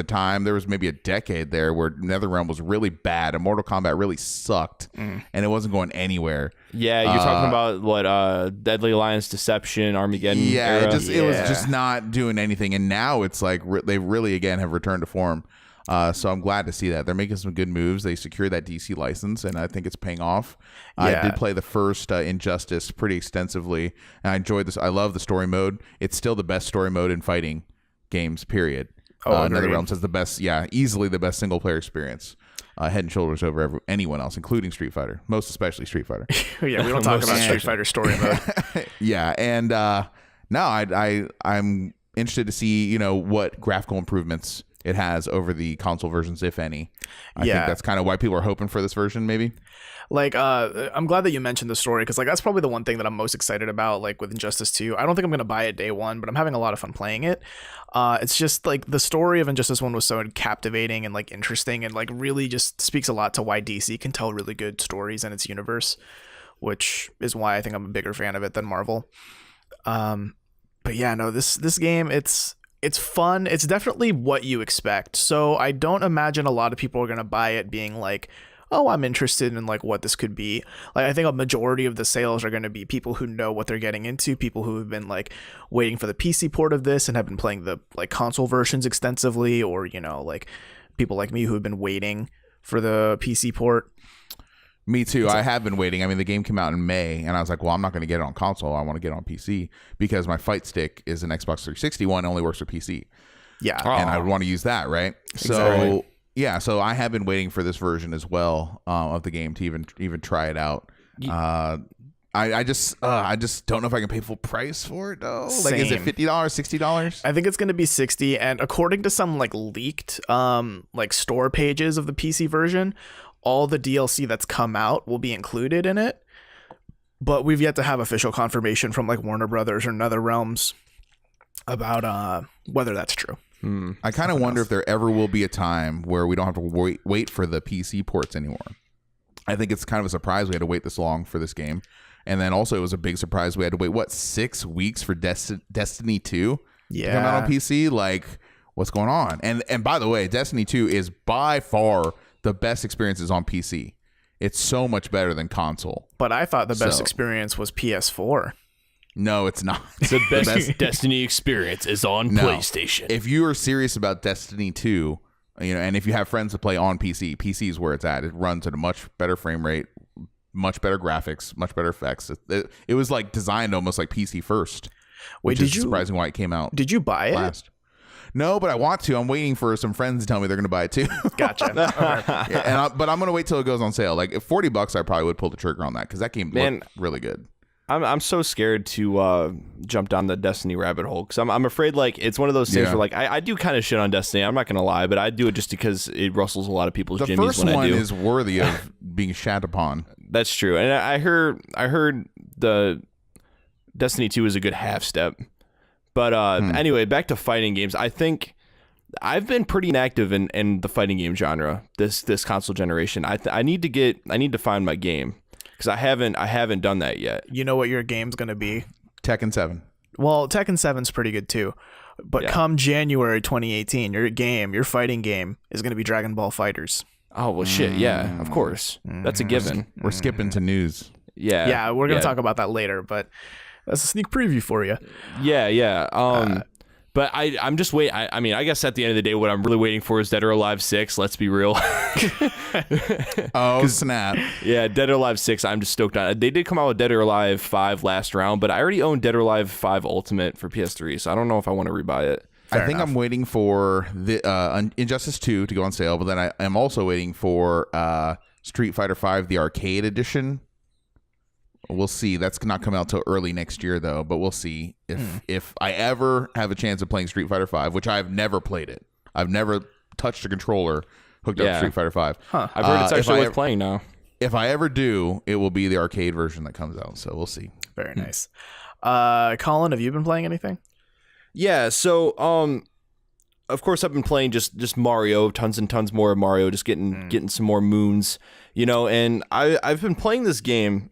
maybe a decade there where NetherRealm was really bad and Mortal Kombat really sucked and it wasn't going anywhere. Yeah, you're talking about what Deadly Alliance, Deception, Armageddon. Yeah, era. it was just not doing anything, and now it's like they really again have returned to form. So I'm glad to see that they're making some good moves. They secured that DC license, and I think it's paying off. I did play the first Injustice pretty extensively, and I enjoyed this. I love the story mode. It's still the best story mode in fighting games. Period. NetherRealm says the best, easily the best single player experience, head and shoulders over anyone else, including Street Fighter, most especially Street Fighter. Yeah, we don't talk about Street Fighter story mode. Yeah, and no, I'm interested to see what graphical improvements it has over the console versions, if any. I think that's kind of why people are hoping for this version, maybe. Like, I'm glad that you mentioned the story, because like that's probably the one thing that I'm most excited about. Like with Injustice 2, I don't think I'm gonna buy it day one, but I'm having a lot of fun playing it. It's just like the story of Injustice 1 was so captivating and like interesting, and like really just speaks a lot to why DC can tell really good stories in its universe, which is why I think I'm a bigger fan of it than Marvel. But yeah, no, this game, it's fun. It's definitely what you expect. So I don't imagine a lot of people are going to buy it being like, oh, I'm interested in like what this could be. Like, I think a majority of the sales are going to be people who know what they're getting into, people who have been like waiting for the PC port of this and have been playing the like console versions extensively, or, like people like me who have been waiting for the PC port. Me too. I have been waiting. I mean, the game came out in May, and I was like, well, I'm not going to get it on console. I want to get it on PC because my fight stick is an Xbox 360 one, only works for PC. Yeah. And I would want to use that, right? Exactly. So I have been waiting for this version as well of the game to even try it out. I just don't know if I can pay full price for it though. Like, is it $50, $60? I think it's going to be 60, and according to some like leaked like store pages of the PC version, all the DLC that's come out will be included in it, but we've yet to have official confirmation from like Warner Brothers or NetherRealms about whether that's true. I kind of wonder if there ever will be a time where we don't have to wait for the PC ports anymore. I think it's kind of a surprise we had to wait this long for this game, and then also it was a big surprise we had to wait 6 weeks for Destiny 2 to come out on PC. Like, what's going on? And by the way, Destiny 2 is by far the best experiences on PC. It's so much better than console. But I thought the best experience was PS4. No, it's not. The best Destiny experience is on PlayStation. If you are serious about Destiny 2, and if you have friends that play on PC is where it's at. It runs at a much better frame rate, much better graphics, much better effects. It was like designed almost like PC first. Which is surprising why it came out. Did you buy it? Last. No, but I want to. I'm waiting for some friends to tell me they're going to buy it too. Gotcha. But I'm going to wait till it goes on sale. Like, if $40, I probably would pull the trigger on that because that game looked really good. I'm so scared to jump down the Destiny rabbit hole because I'm afraid like it's one of those things where like I do kind of shit on Destiny. I'm not going to lie, but I do it just because it rustles a lot of people's jimmies when I do. The first one is worthy of being shat upon. That's true, and I heard the Destiny 2 is a good half step. But anyway, back to fighting games. I think I've been pretty inactive in the fighting game genre this console generation. I need to find my game because I haven't done that yet. You know what your game's gonna be? Tekken 7. Well, Tekken 7's pretty good too, but come January 2018, your fighting game is gonna be Dragon Ball Fighters. Oh well, shit. Yeah, of course. That's a given. We're skipping to news. Yeah. We're gonna talk about that later, but. That's a sneak preview for you. Yeah. But I'm just waiting. I mean, I guess at the end of the day, what I'm really waiting for is Dead or Alive 6. Let's be real. Oh, snap. Yeah, Dead or Alive 6, I'm just stoked on it. They did come out with Dead or Alive 5 last round, but I already own Dead or Alive 5 Ultimate for PS3, so I don't know if I want to rebuy it. I think I'm waiting for the Injustice 2 to go on sale, but then I am also waiting for Street Fighter 5, the arcade edition. We'll see. That's not coming out till early next year, though. But we'll see if I ever have a chance of playing Street Fighter 5, which I've never played it. I've never touched a controller hooked up to Street Fighter 5. Huh. I've heard it's actually worth playing now. if I ever do, it will be the arcade version that comes out. So we'll see. Very nice. Colin, have you been playing anything? Yeah, so of course I've been playing just Mario, tons and tons more of Mario, just getting some more moons, and I've been playing this game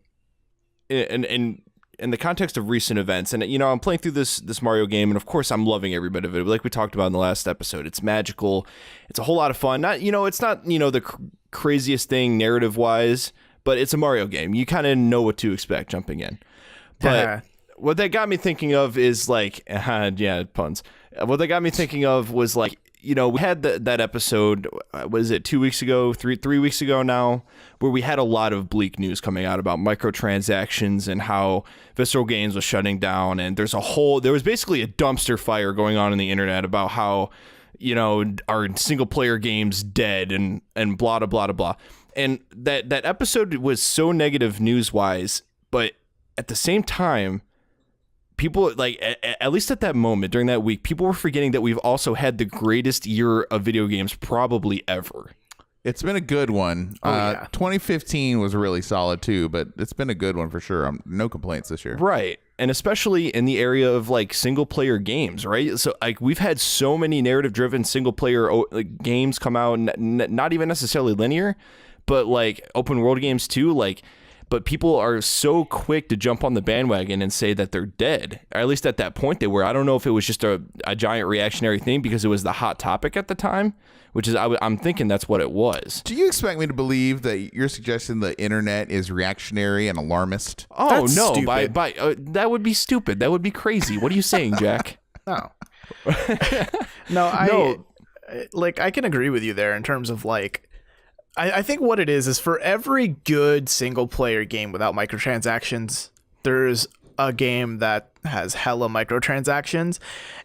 in the context of recent events, and I'm playing through this Mario game, and of course I'm loving every bit of it. Like we talked about in the last episode, it's magical, it's a whole lot of fun. Not it's not the craziest thing narrative wise, but it's a Mario game. You kind of know what to expect jumping in. But what that got me thinking of is like, puns. What that got me thinking of was like, we had that episode, was it 2 weeks ago, three weeks ago now, where we had a lot of bleak news coming out about microtransactions and how Visceral Games was shutting down. And there was basically a dumpster fire going on the internet about how, our single player game's dead and blah, blah, blah, blah. And that episode was so negative news wise, but at the same time, people, like, at least at that moment during that week, people were forgetting that we've also had the greatest year of video games probably ever. It's been a good one. 2015 was really solid too, but it's been a good one for sure. No complaints this year. Right. And especially in the area of like single player games, right? So like we've had so many narrative driven single player games come out, not even necessarily linear, but like open world games too. But people are so quick to jump on the bandwagon and say that they're dead. Or at least at that point they were. I don't know if it was just a giant reactionary thing because it was the hot topic at the time, which is I'm thinking that's what it was. Do you expect me to believe that you're suggesting the internet is reactionary and alarmist? Oh, that's no. stupid. That would be stupid. That would be crazy. What are you saying, Jack? No. No, I can agree with you there in terms of like, I think what it is for every good single player game without microtransactions, there's a game that has hella microtransactions.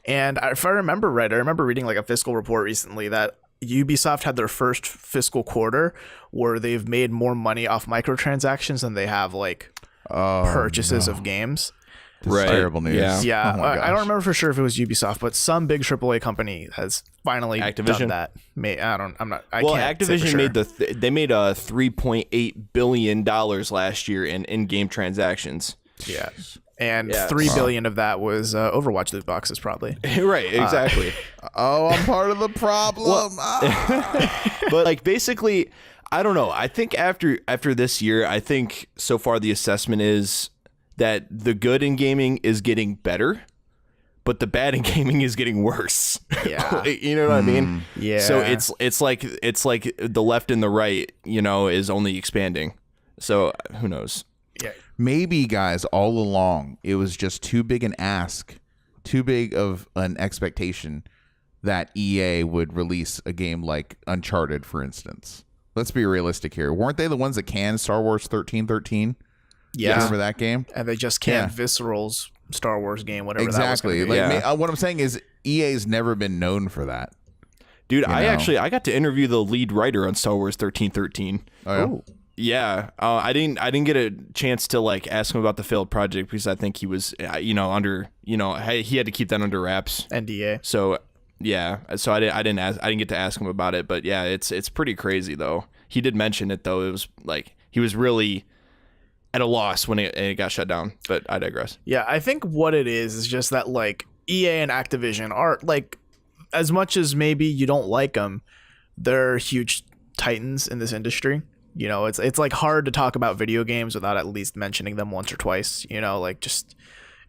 And if I remember right, I remember reading like a fiscal report recently that Ubisoft had their first fiscal quarter where they've made more money off microtransactions than they have like purchases of games. This is terrible news. Yeah. Oh my I don't gosh. remember for sure if it was Ubisoft, but some big AAA company has finally Activision? done that. I Well, can't say for Activision sure. made they made $3.8 billion last year in in-game transactions. Yeah. And Yeah. 3 billion of that was Overwatch loot boxes probably. Right, exactly. Oh, I'm part of the problem. But like basically, I don't know. I think after this year, I think so far the assessment is that the good in gaming is getting better, but the bad in gaming is getting worse. Yeah. You know what I mean? Yeah. So it's like the left and the right, is only expanding. So who knows? Yeah. Maybe, guys, all along, it was just too big an ask, too big of an expectation that EA would release a game like Uncharted, for instance. Let's be realistic here. Weren't they the ones that canned Star Wars 1313? Yeah. Remember that game? And they just canned Visceral's Star Wars game, whatever Exactly. that was gonna be. Yeah. What I'm saying is EA's never been known for that. Dude, You I know? got to interview the lead writer on Star Wars 1313. Oh, yeah? Ooh. Yeah, I didn't get a chance to like ask him about the failed project because I think he was, under, he had to keep that under wraps. NDA. So yeah, so I didn't get to ask him about it, but yeah, it's pretty crazy though. He did mention it though. It was like he was really at a loss when it got shut down. But I digress. Yeah, I think what it is just that like EA and Activision are like, as much as maybe you don't like them, they're huge titans in this industry. It's like hard to talk about video games without at least mentioning them once or twice, like just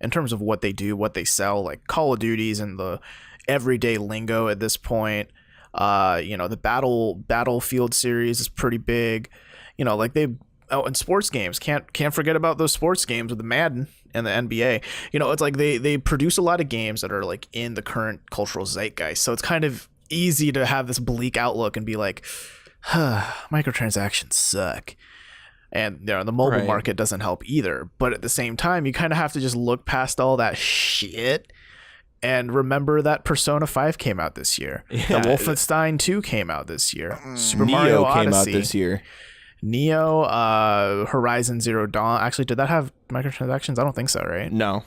in terms of what they do, what they sell, like Call of Duties and the everyday lingo at this point. The Battlefield series is pretty big. And sports games, can't forget about those sports games with the Madden and the NBA. It's like they produce a lot of games that are like in the current cultural zeitgeist. So it's kind of easy to have this bleak outlook and be like, microtransactions suck. And the mobile market doesn't help either. But at the same time, you kind of have to just look past all that shit and remember that Persona 5 came out this year. Yeah. The Wolfenstein 2 came out this year. Super Neo Mario came Odyssey out this year. Neo, Horizon Zero Dawn. Actually, did that have microtransactions? I don't think so, right? No.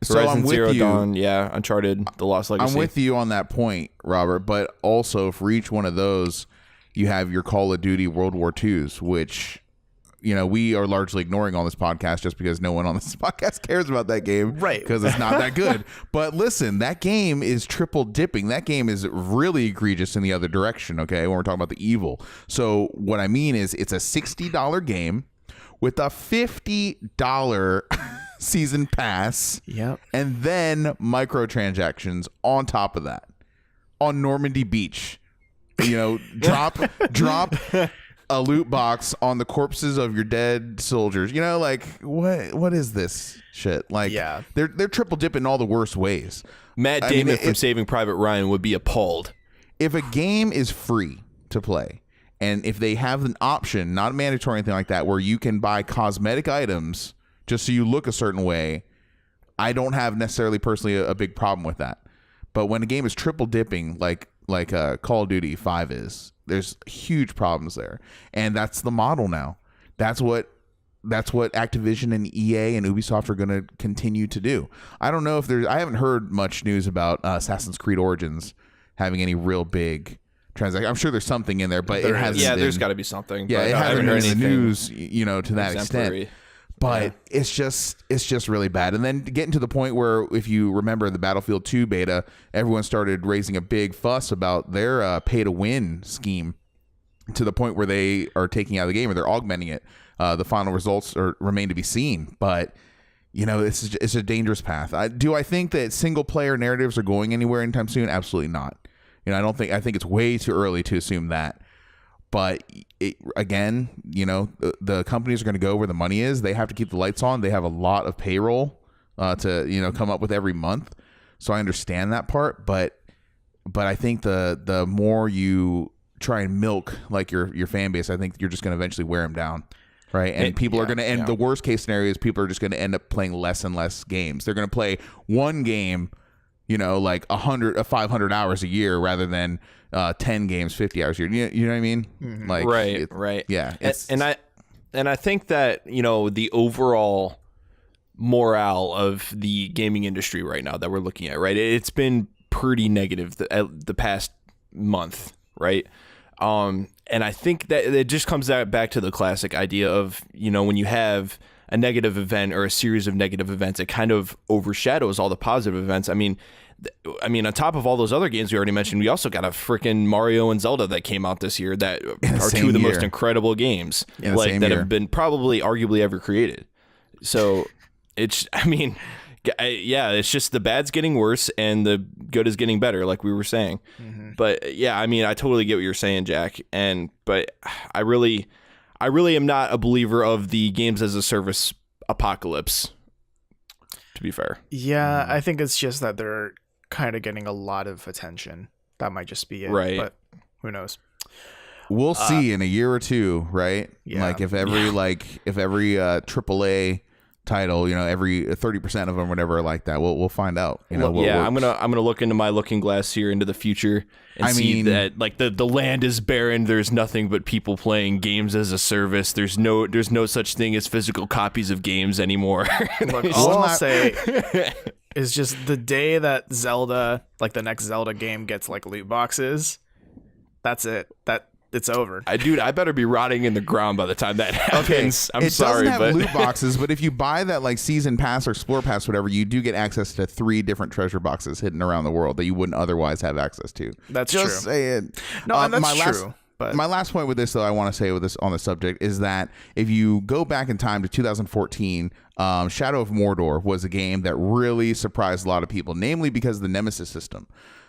So Horizon I'm with Zero you. Dawn, yeah, Uncharted, The Lost Legacy. I'm with you on that point, Robert. But also, for each one of those, you have your Call of Duty World War IIs, which we are largely ignoring on this podcast just because no one on this podcast cares about that game, Right? Because it's not that good. But listen, that game is triple dipping. That game is really egregious in the other direction. Okay, when we're talking about the evil. So what I mean is, it's a $60 game with a $50 season pass. Yep. And then microtransactions on top of that. On Normandy Beach, drop a loot box on the corpses of your dead soldiers. Like what is this shit? Like, yeah, they're triple dipping all the worst ways. Matt Damon from Saving Private Ryan would be appalled. If a game is free to play, and if they have an option, not mandatory or anything like that, where you can buy cosmetic items just so you look a certain way, I don't have necessarily personally a big problem with that. But when a game is triple dipping, like Call of Duty 5 is, there's huge problems there. And that's the model now. That's what Activision and EA and Ubisoft are going to continue to do. I don't know if I haven't heard much news about Assassin's Creed Origins having any real big transaction. I'm sure there's something in there, but it hasn't. Yeah, there's got to be something. Yeah, but it I hasn't haven't been heard in the anything news, to that exemplary. extent. But it's just really bad. And then getting to the point where, if you remember the Battlefield 2 beta, everyone started raising a big fuss about their pay-to-win scheme, to the point where they are taking out the game, or they're augmenting it. The final results remain to be seen. But it's a dangerous path. Do I think that single-player narratives are going anywhere anytime soon? Absolutely not. I think it's way too early to assume that. But again, the companies are going to go where the money is. They have to keep the lights on. They have a lot of payroll to come up with every month. So I understand that part. But I think the more you try and milk like your fan base, I think you're just going to eventually wear them down, right? And people are going to end. The worst case scenario is people are just going to end up playing less and less games. They're going to play one game, like 500 hours a year, rather than 10 games, 50 hours a year. You know what I mean? Mm-hmm. Like, right. Yeah. And I think that, the overall morale of the gaming industry right now that we're looking at, right? It's been pretty negative the past month, right? And I think that it just comes back to the classic idea of, when you have a negative event or a series of negative events, it kind of overshadows all the positive events. I mean, on top of all those other games we already mentioned, we also got a freaking Mario and Zelda that came out this year that are two of the most incredible games that have been probably arguably ever created. So it's just the bad's getting worse and the good is getting better, like we were saying. Mm-hmm. But yeah, I totally get what you're saying, Jack. But I really am not a believer of the games as a service apocalypse, to be fair. Yeah, I think it's just that they're kind of getting a lot of attention. That might just be it. Right. But who knows? We'll see in a year or two, right? Yeah. Like if every AAA title, every 30% of them, whatever, like that, we'll find out. I'm gonna look into my looking glass here into the future and see that like the land is barren. There's nothing but people playing games as a service. There's no such thing as physical copies of games anymore. Look, all I'll say is just the day that Zelda, like the next Zelda game, gets like loot boxes, that's it. It's over. Dude, I better be rotting in the ground by the time that happens. Okay. It doesn't have loot boxes, but if you buy that like season pass or explore pass, whatever, you do get access to 3 different treasure boxes hidden around the world that you wouldn't otherwise have access to. That's just true. saying. No, that's true. But my last point with this, though, I want to say with this on the subject is that if you go back in time to 2014, Shadow of Mordor was a game that really surprised a lot of people, namely because of the Nemesis system.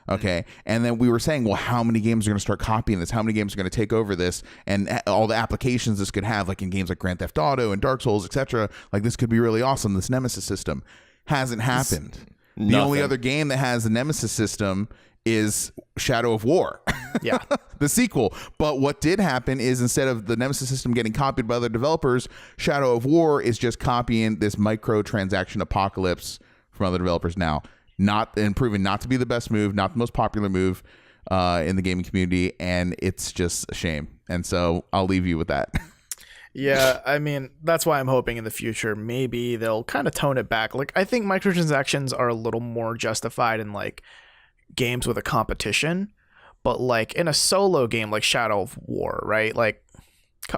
Okay. And then we were saying, well, how many games are going to start copying this? How many games are going to take over this? And all the applications this could have, like in games like Grand Theft Auto and Dark Souls, etc. Like, this could be really awesome. This Nemesis system hasn't happened. The only other game that has the Nemesis system is Shadow of War. Yeah. The sequel. But what did happen is, instead of the Nemesis system getting copied by other developers, Shadow of War is just copying this microtransaction apocalypse from other developers now. Proven not to be the best move, not the most popular move in the gaming community, and it's just a shame. And so I'll leave you with that. Yeah, that's why I'm hoping in the future maybe they'll kind of tone it back. Like, I think microtransactions are a little more justified in like games with a competition, but like in a solo game like Shadow of War, right? Like,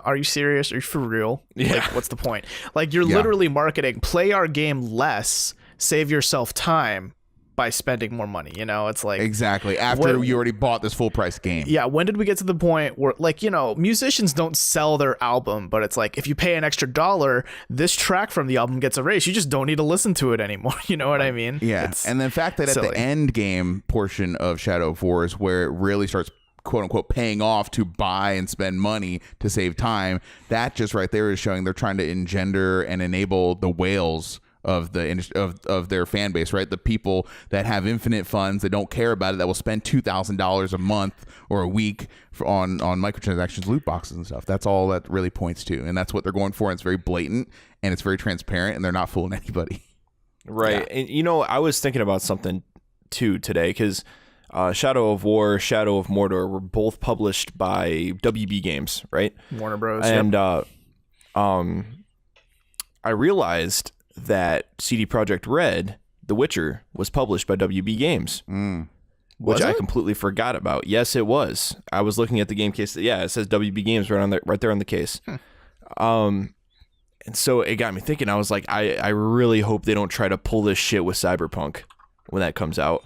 Are you serious? Are you for real? Yeah. Like, what's the point? Like, you're literally marketing, play our game less, save yourself time by spending more money. You know, it's like... Exactly. After you already bought this full price game. Yeah, when did we get to the point where, like, you know, musicians don't sell their album, but it's like, if you pay an extra $1, this track from the album gets erased. You just don't need to listen to it anymore. You know what I mean? Yeah. And the fact that silly. at the end game portion of Shadow of War is where it really starts quote unquote paying off to buy and spend money to save time, that just right there is showing they're trying to engender and enable the whales of the of their fan base, right? The people that have infinite funds, that don't care about it, that will spend $2,000 a month or a week on microtransactions, loot boxes and stuff. That's all that really points to, and that's what they're going for. And it's very blatant and it's very transparent, and they're not fooling anybody. Right. Yeah. And you know, I was thinking about something too today, because Shadow of War, Shadow of Mordor were both published by WB Games, right? Warner Bros. And I realized that CD Projekt Red, The Witcher, was published by WB Games, which I completely forgot about. Yes, it was. I was looking at the game case. Yeah, it says WB Games right there on the case. And so it got me thinking. I was like, I really hope they don't try to pull this shit with Cyberpunk when that comes out.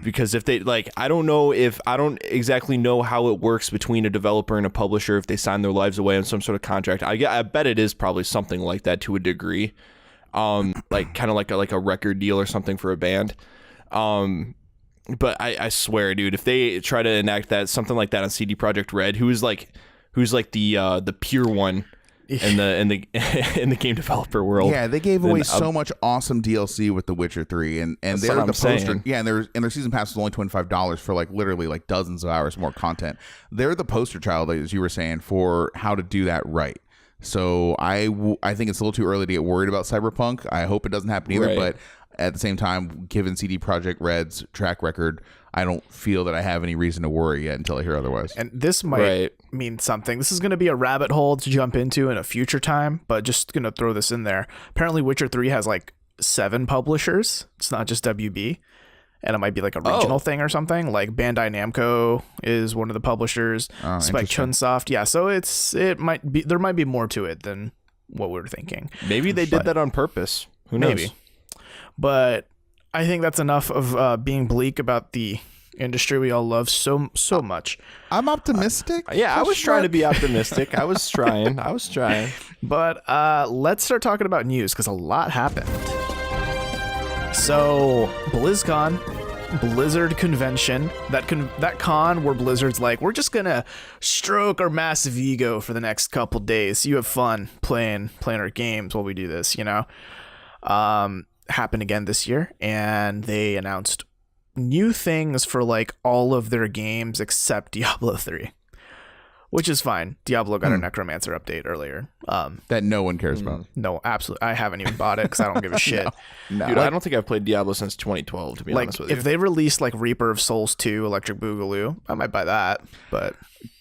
Because if they, like, I don't exactly know how it works between a developer and a publisher if they sign their lives away on some sort of contract. I bet it is probably something like that to a degree. Like kind of like a record deal or something for a band. But I swear, dude, if they try to enact something like that on CD Projekt Red, who's like the pure one in the game developer world. Yeah, they gave away so much awesome DLC with The Witcher 3, and they're the poster. Saying. Yeah, and their season pass is only $25 for like literally like dozens of hours more content. They're the poster child, as you were saying, for how to do that right. So I think it's a little too early to get worried about Cyberpunk. I hope it doesn't happen either, right. But at the same time, given CD Projekt Red's track record, I don't feel that I have any reason to worry yet until I hear otherwise. And this might mean something. This is going to be a rabbit hole to jump into in a future time, but just going to throw this in there. Apparently, Witcher 3 has like 7 publishers. It's not just WB. And it might be like a regional thing or something. Like Bandai Namco is one of the publishers. Spike Chunsoft. Yeah, so there might be more to it than what we were thinking. Maybe they did that on purpose. Who knows? Maybe. But I think that's enough of being bleak about the industry we all love so much. I'm optimistic. I was trying to be optimistic. I was trying. But let's start talking about news, because a lot happened. So BlizzCon, Blizzard convention, that con where Blizzard's like, we're just gonna stroke our massive ego for the next couple days. You have fun playing our games while we do this, you know. Happened again this year, and they announced new things for like all of their games except Diablo 3, which is fine. Diablo got a Necromancer update earlier. That no one cares about. No, absolutely. I haven't even bought it because I don't give a shit. No. Dude, I don't think I've played Diablo since 2012, to be honest with you. If they release like Reaper of Souls 2, Electric Boogaloo, I might buy that. But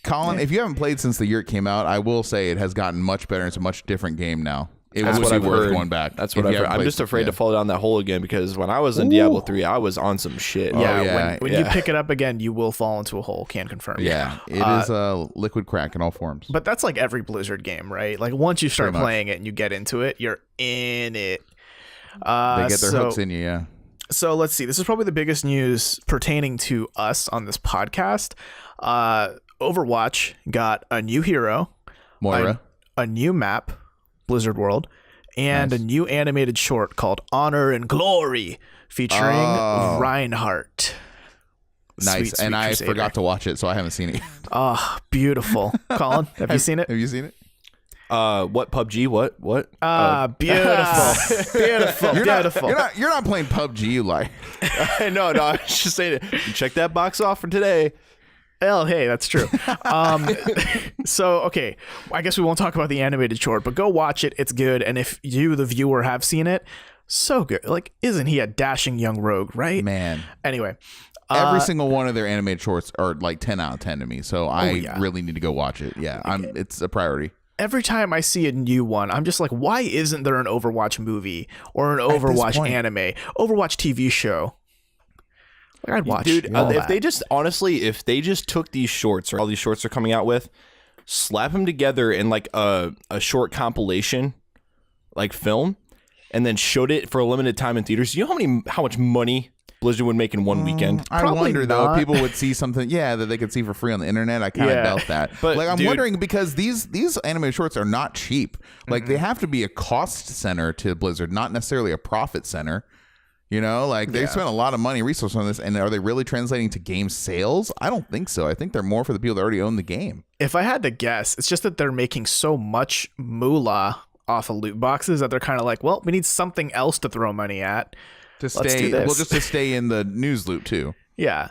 Colin, if you haven't played since the year it came out, I will say it has gotten much better. It's a much different game now. That's what I've heard. Going back. That's what I've heard. I'm just afraid to fall down that hole again, because when I was in Diablo 3, I was on some shit. When you pick it up again, you will fall into a hole. Can confirm. Yeah, it is a liquid crack in all forms. But that's like every Blizzard game, right? Like once you start playing it and you get into it, you're in it. They get their hooks in you, yeah. So let's see. This is probably the biggest news pertaining to us on this podcast. Overwatch got a new hero, Moira, a new map, Blizzard World, and a new animated short called Honor and Glory featuring Reinhardt. Nice. Sweet I forgot to watch it, so I haven't seen it. Oh, beautiful. Colin, have you seen it? Have you seen it? What PUBG? What? Beautiful. Beautiful. You're not playing PUBG, you lie. No, I was just saying it. You check that box off for today. Well, hey, that's true. So, okay, I guess we won't talk about the animated short, but go watch it. It's good. And if you, the viewer, have seen it, so good. Like, isn't he a dashing young rogue, right? Man. Anyway. Every single one of their animated shorts are like 10 out of 10 to me. So I really need to go watch it. Yeah, it's a priority. Every time I see a new one, I'm just like, why isn't there an Overwatch movie or an Overwatch anime, Overwatch TV show? Like, I'd watch. Dude, if they just took these shorts, or all these shorts are coming out with, slap them together in like a short compilation, like film, and then showed it for a limited time in theaters. You know how much money Blizzard would make in one weekend? I wonder though, if people would see something, that they could see for free on the internet. I kind of doubt that. But like, I'm wondering because these animated shorts are not cheap. Like they have to be a cost center to Blizzard, not necessarily a profit center. You know, like they spent a lot of money, resources on this, and are they really translating to game sales? I don't think so. I think they're more for the people that already own the game. If I had to guess, it's just that they're making so much moolah off of loot boxes that they're kind of like, well, we need something else to throw money at. To stay, well, just to stay in the news loop too. Yeah,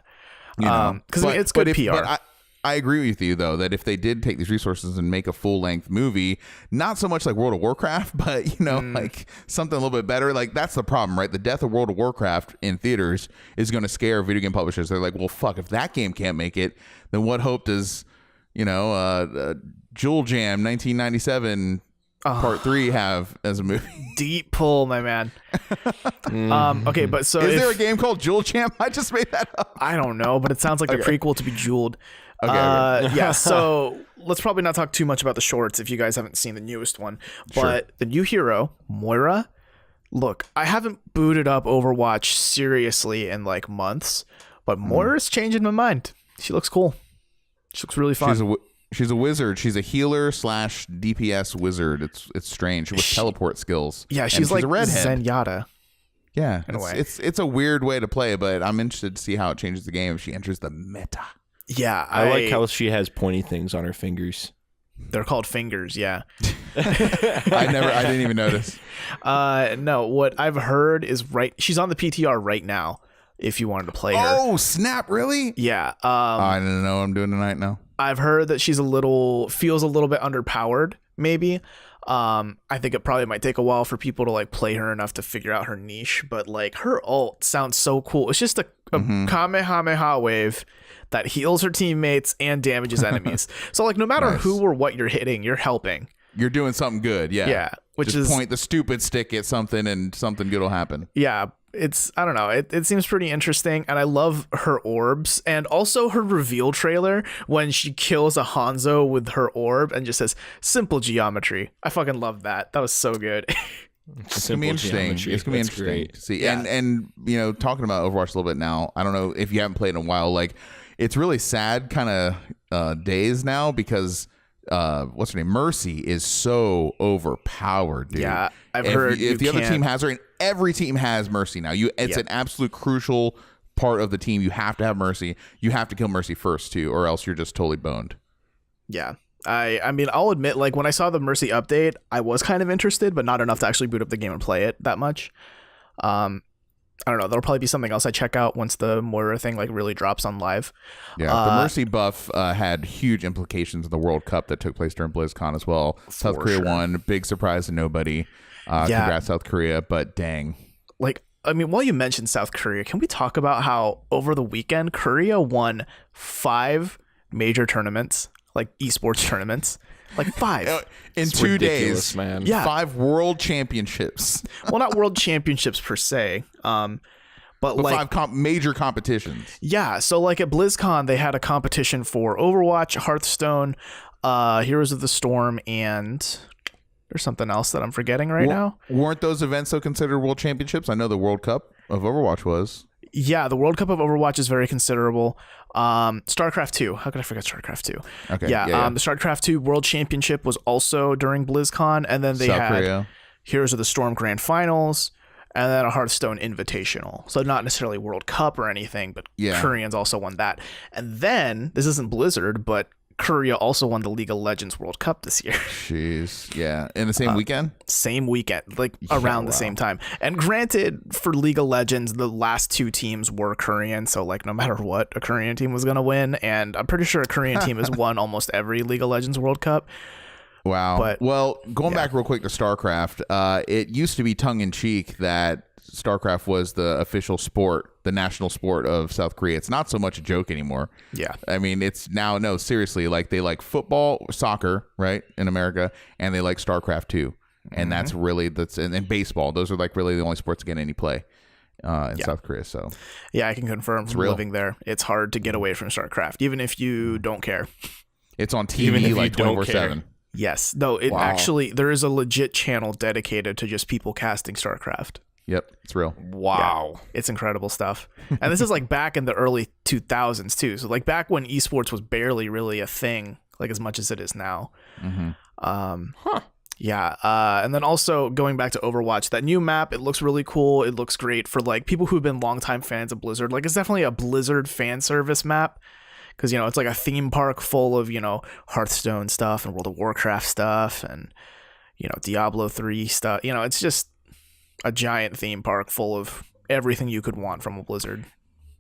because it's good PR. But I agree with you though that if they did take these resources and make a full length movie, not so much like World of Warcraft, but like something a little bit better. Like that's the problem, right? The death of World of Warcraft in theaters is going to scare video game publishers. They're like, well, fuck, if that game can't make it, then what hope does Jewel Jam 1997? Part 3 have as a movie. Deep pull, my man. Okay, but so is there a game called Jewel Jam? I just made that up. I don't know, but it sounds like the prequel to be Jeweled. Okay. Yeah, so let's probably not talk too much about the shorts if you guys haven't seen the newest one. But the new hero, Moira, look, I haven't booted up Overwatch seriously in like months, but Moira's changing my mind. She looks cool. She looks really fun. She's a wizard. She's a healer / DPS wizard. It's strange with teleport skills. Yeah, she's like a redhead. Zenyatta. Yeah, in a way. It's a weird way to play, but I'm interested to see how it changes the game if she enters the meta. Yeah, I like how she has pointy things on her fingers. They're called fingers. Yeah. I didn't even notice. No, what I've heard is she's on the PTR right now. If you wanted to play her. Oh snap! Really? Yeah. I didn't know what I'm doing tonight now. I've heard that she's feels a little bit underpowered, maybe. I think it probably might take a while for people to like play her enough to figure out her niche, but like her ult sounds so cool. It's just a Kamehameha wave that heals her teammates and damages enemies. So like no matter who or what you're hitting, you're helping. You're doing something good, yeah. Yeah, which just is point the stupid stick at something and something good will happen. Yeah. I don't know. It seems pretty interesting, and I love her orbs and also her reveal trailer when she kills a Hanzo with her orb and just says simple geometry. I fucking love that. That was so good. It's gonna be interesting. It's gonna be interesting to see. Yeah. And talking about Overwatch a little bit now. I don't know if you haven't played in a while. Like it's really sad kind of days now because what's her name? Mercy is so overpowered, dude. Yeah, I've heard if the other team has her, and every team has Mercy now. It's an absolute crucial part of the team. You have to have Mercy. You have to kill Mercy first too, or else you're just totally boned. Yeah. I mean, I'll admit, like when I saw the Mercy update, I was kind of interested, but not enough to actually boot up the game and play it that much. I don't know. There'll probably be something else I check out once the Moira thing like really drops on live. Yeah, the Mercy buff had huge implications in the World Cup that took place during BlizzCon as well. South Korea won. Big surprise to nobody. Congrats, South Korea. But dang. Like, I mean, while you mentioned South Korea, can we talk about how over the weekend, Korea won 5 major tournaments, like esports tournaments? Like 5 in 2 days, man. Yeah, 5 world championships. Well, not world championships per se, but like 5 major competitions. Yeah, so like at BlizzCon, they had a competition for Overwatch, Hearthstone, Heroes of the Storm, and there's something else that I'm forgetting right now. Weren't those events so considered world championships? I know the World Cup of Overwatch was. Yeah, the World Cup of Overwatch is very considerable. StarCraft 2. How could I forget StarCraft 2? Okay. Yeah. The StarCraft 2 World Championship was also during BlizzCon, and then they had Korea. Heroes of the Storm Grand Finals, and then a Hearthstone Invitational. So not necessarily World Cup or anything, but Koreans also won that. And then, this isn't Blizzard, but Korea also won the League of Legends World Cup this year. Jeez. Yeah. In the same weekend? Same weekend, like around the same time. And granted, for League of Legends, the last 2 teams were Korean. So like no matter what, a Korean team was going to win. And I'm pretty sure a Korean team has won almost every League of Legends World Cup. Wow. But, well, going back real quick to StarCraft, it used to be tongue in cheek that StarCraft was the official sport, the national sport of South Korea. It's not so much a joke anymore. Yeah. I mean, it's now, no, seriously, like they like football, soccer, right, in America, and they like StarCraft too. And that's really, and baseball. Those are like really the only sports that get any play in South Korea. So yeah, I can confirm from living there, it's hard to get away from StarCraft, even if you don't care. It's on Even if TV you like don't 24/7. Yes. No, it Wow. actually, there is a legit channel dedicated to just people casting StarCraft. Yep, it's real. Wow. It's incredible stuff. And this is like back in the early 2000s too. So like back when esports was barely really a thing, like as much as it is now. Yeah. And then also going back to Overwatch, that new map, it looks really cool. It looks great for like people who've been longtime fans of Blizzard. Like it's definitely a Blizzard fan service map. Because, you know, it's like a theme park full of, you know, Hearthstone stuff and World of Warcraft stuff and, you know, Diablo 3 stuff. You know, it's just a giant theme park full of everything you could want from a Blizzard.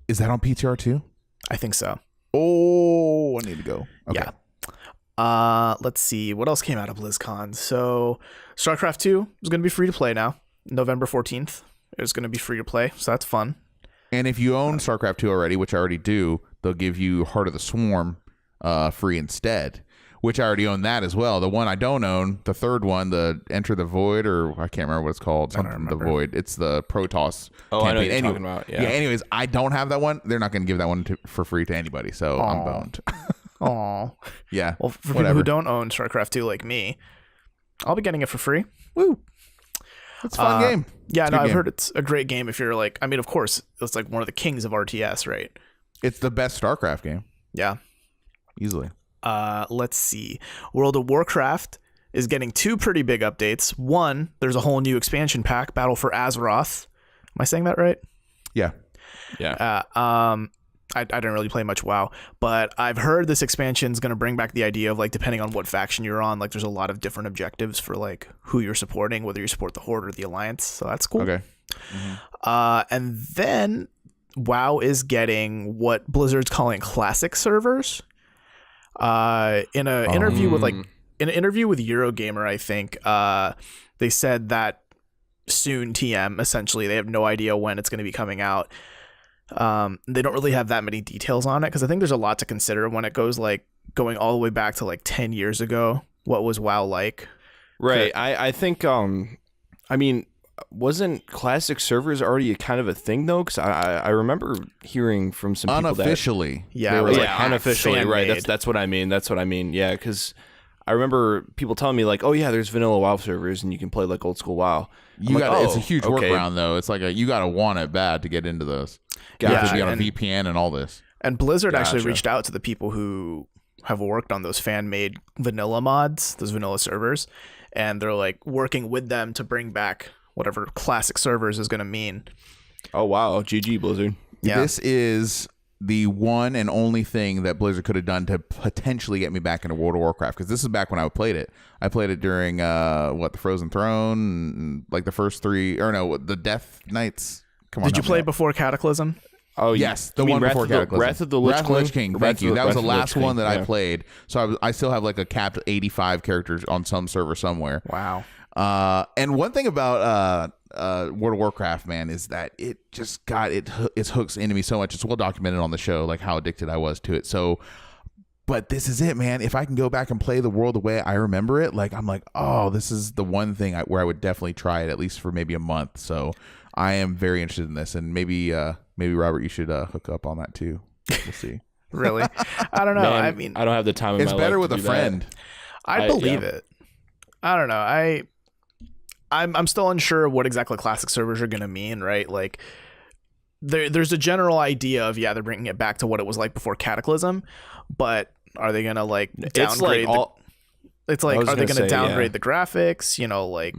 Is that on PTR too? I think so. Oh, I need to go. Okay. Yeah. Let's see. What else came out of BlizzCon? So StarCraft 2 is going to be free to play now. November 14th. It's going to be free to play. So that's fun. And if you own StarCraft 2 already, which I already do, they'll give you Heart of the Swarm free instead, which I already own that as well. The one I don't own, the third one, the Enter the Void, or I can't remember what it's called. Something the Void. It's the Protoss Oh, campaign. I know what you're talking about. Yeah. Anyways, I don't have that one. They're not going to give that one for free to anybody, so I'm boned. Aw. Yeah. Well, for whatever. people who don't own StarCraft 2 like me, I'll be getting it for free. Woo. It's a fun game. Yeah, It's a no, good I've game. heard it's a great game if you're like, I mean, of course, it's like one of the kings of RTS, right? It's the best StarCraft game, Yeah. easily. Let's see. World of Warcraft is getting two pretty big updates. One, there's a whole new expansion pack, Battle for Azeroth. Am I saying that right? Yeah. Yeah. I didn't really play much WoW, but I've heard this expansion is going to bring back the idea of like depending on what faction you're on, like there's a lot of different objectives for like who you're supporting, whether you support the Horde or the Alliance. So that's cool. Okay. And then WoW is getting what Blizzard's calling classic servers. In an interview with Eurogamer, I think they said that soon TM, essentially, they have no idea when it's going to be coming out. They don't really have that many details on it because I think there's a lot to consider when it goes like going all the way back to like 10 years ago. What was WoW like? Right. I think, I mean, wasn't classic servers already kind of a thing though? Because I remember hearing from some people Unofficially. Yeah, they it were was like, like unofficially, right? fan-made. That's what I mean. That's what I mean. Yeah, because I remember people telling me like, oh yeah, there's vanilla WoW servers and you can play like old school WoW. you got it's a huge okay. workaround though. It's like you got to want it bad to get into those. You Gotcha. have to be on a And- VPN and all this. And Blizzard actually Gotcha. reached out to the people who have worked on those fan-made vanilla mods, those vanilla servers, and they're like working with them to bring back whatever classic servers is going to mean. Oh wow, GG Blizzard. Yeah. This is the one and only thing that Blizzard could have done to potentially get me back into World of Warcraft, because this is back when I played it. I played it during the Frozen Throne, and, like the first three, or no, the Death Knights. Come on, Did you help me play out. before Cataclysm? Oh Yes, the you mean one before Cataclysm. Wrath of the Lich King. Wrath Thank of you. the- That was the Wrath of the last Lich one King, that I yeah. played. So I still have like a capped 85 characters on some server somewhere. Wow. And one thing about World of Warcraft, man, is that it just got it hooks into me so much. It's well documented on the show, like how addicted I was to it. So, but this is it, man. If I can go back and play the world the way I remember it, like I'm like, oh, this is the one thing where I would definitely try it at least for maybe a month. So I am very interested in this, and maybe Robert, you should hook up on that too. We'll see. Really? I don't know. Man, I mean, I don't have the time. In It's my better life with to a do that. friend. I believe yeah. it. I don't know. I'm still unsure of what exactly classic servers are going to mean, right? Like there's a general idea of they're bringing it back to what it was like before Cataclysm, but are they going to like downgrade It's like all. it's I like was are they gonna going to say, downgrade yeah. the graphics, like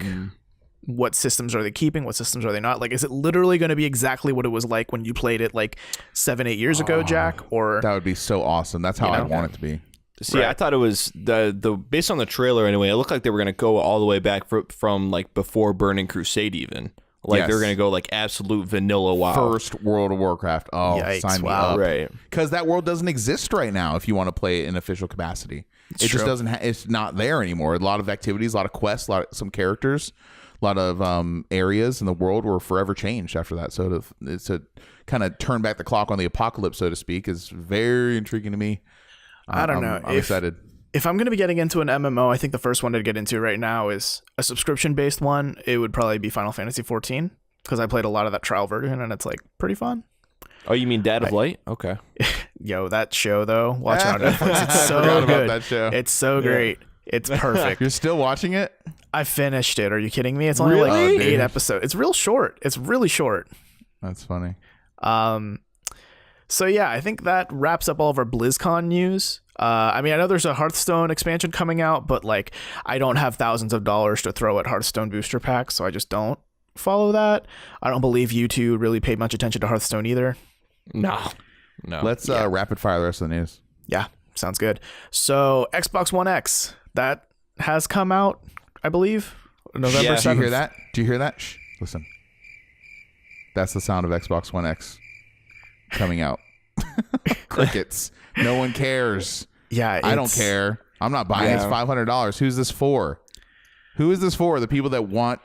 what systems are they keeping, what systems are they not? Like is it literally going to be exactly what it was like when you played it like 7-8 years ago, Jack? Or That would be so awesome. That's how I know? want it to be. See, I thought it was the based on the trailer anyway. It looked like they were gonna go all the way back from like before Burning Crusade, even like they were Yes. gonna go like absolute vanilla WoW. First World of Warcraft. Oh, Yikes, sign me wow. up. Right. Because that world doesn't exist right now if you want to play it in official capacity. It just true. doesn't it's not there anymore. A lot of activities, a lot of quests, some characters, a lot of areas in the world were forever changed after that. So to kind of turn back the clock on the apocalypse, so to speak, is very intriguing to me. I don't know. I'm excited. If I'm going to be getting into an MMO, I think the first one to get into right now is a subscription-based one. It would probably be Final Fantasy 14 because I played a lot of that trial version and it's like pretty fun. Oh, you mean Dad of Light? Okay. Yo, that show though, watch it on Netflix. It's I so forgot about good. that show. It's so great. It's perfect. You're still watching it? I finished it. Are you kidding me? It's only like Really? 8 episodes. It's real short. It's really short. That's funny. So yeah, I think that wraps up all of our BlizzCon news. I mean, I know there's a Hearthstone expansion coming out, but like, I don't have thousands of dollars to throw at Hearthstone booster packs, so I just don't follow that. I don't believe you two really paid much attention to Hearthstone either. No. Let's rapid fire the rest of the news. Yeah, sounds good. So Xbox One X, that has come out, I believe, November Yeah. 7th. Do you hear that? Do you hear that? Shh, listen. That's the sound of Xbox One X coming out. Crickets. No one cares. Yeah, I don't care. I'm not buying it. It's $500. Who's this for? Who is this for? The people that want,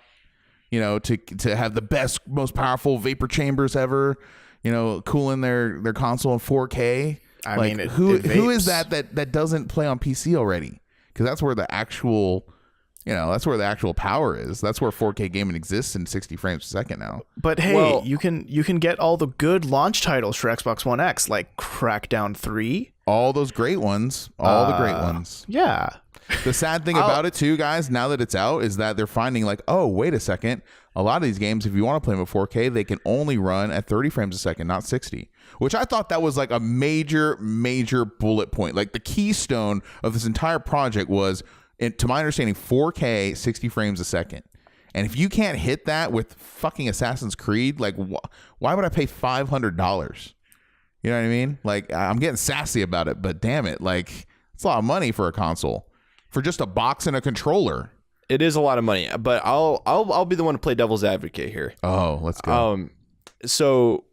to have the best, most powerful vapor chambers ever, cooling their console in 4K. I mean, who it is vapes. that doesn't play on PC already? Because that's where the actual, that's where the actual power is. That's where 4K gaming exists in 60 frames a second now. But hey, Well- you can get all the good launch titles for Xbox One X, like Crackdown 3. All those great ones. All the great ones. Yeah. The sad thing about it too, guys, now that it's out, is that they're finding like, oh, wait a second. A lot of these games, if you want to play them at 4K, they can only run at 30 frames a second, not 60. Which I thought that was like a major, major bullet point. Like the keystone of this entire project was, to my understanding, 4K, 60 frames a second. And if you can't hit that with fucking Assassin's Creed, like why would I pay $500? You know what I mean? Like, I'm getting sassy about it, but damn it, like, it's a lot of money for a console, for just a box and a controller. It is a lot of money, but I'll be the one to play devil's advocate here. Oh, let's go. So,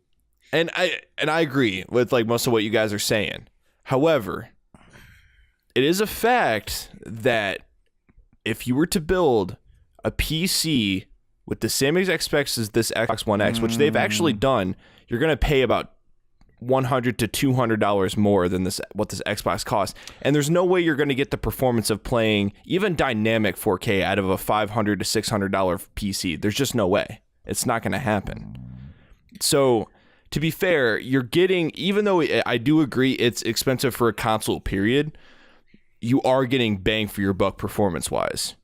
and I agree with like most of what you guys are saying. However, it is a fact that if you were to build a PC with the same exact specs as this Xbox One X, which they've actually done, you're gonna pay about $100 to $200 more than what this Xbox costs, and there's no way you're going to get the performance of playing even dynamic 4K out of a $500 to $600 PC. There's just no way. It's not going to happen. So, to be fair, you're getting, even though I do agree it's expensive for a console, period, you are getting bang for your buck performance-wise.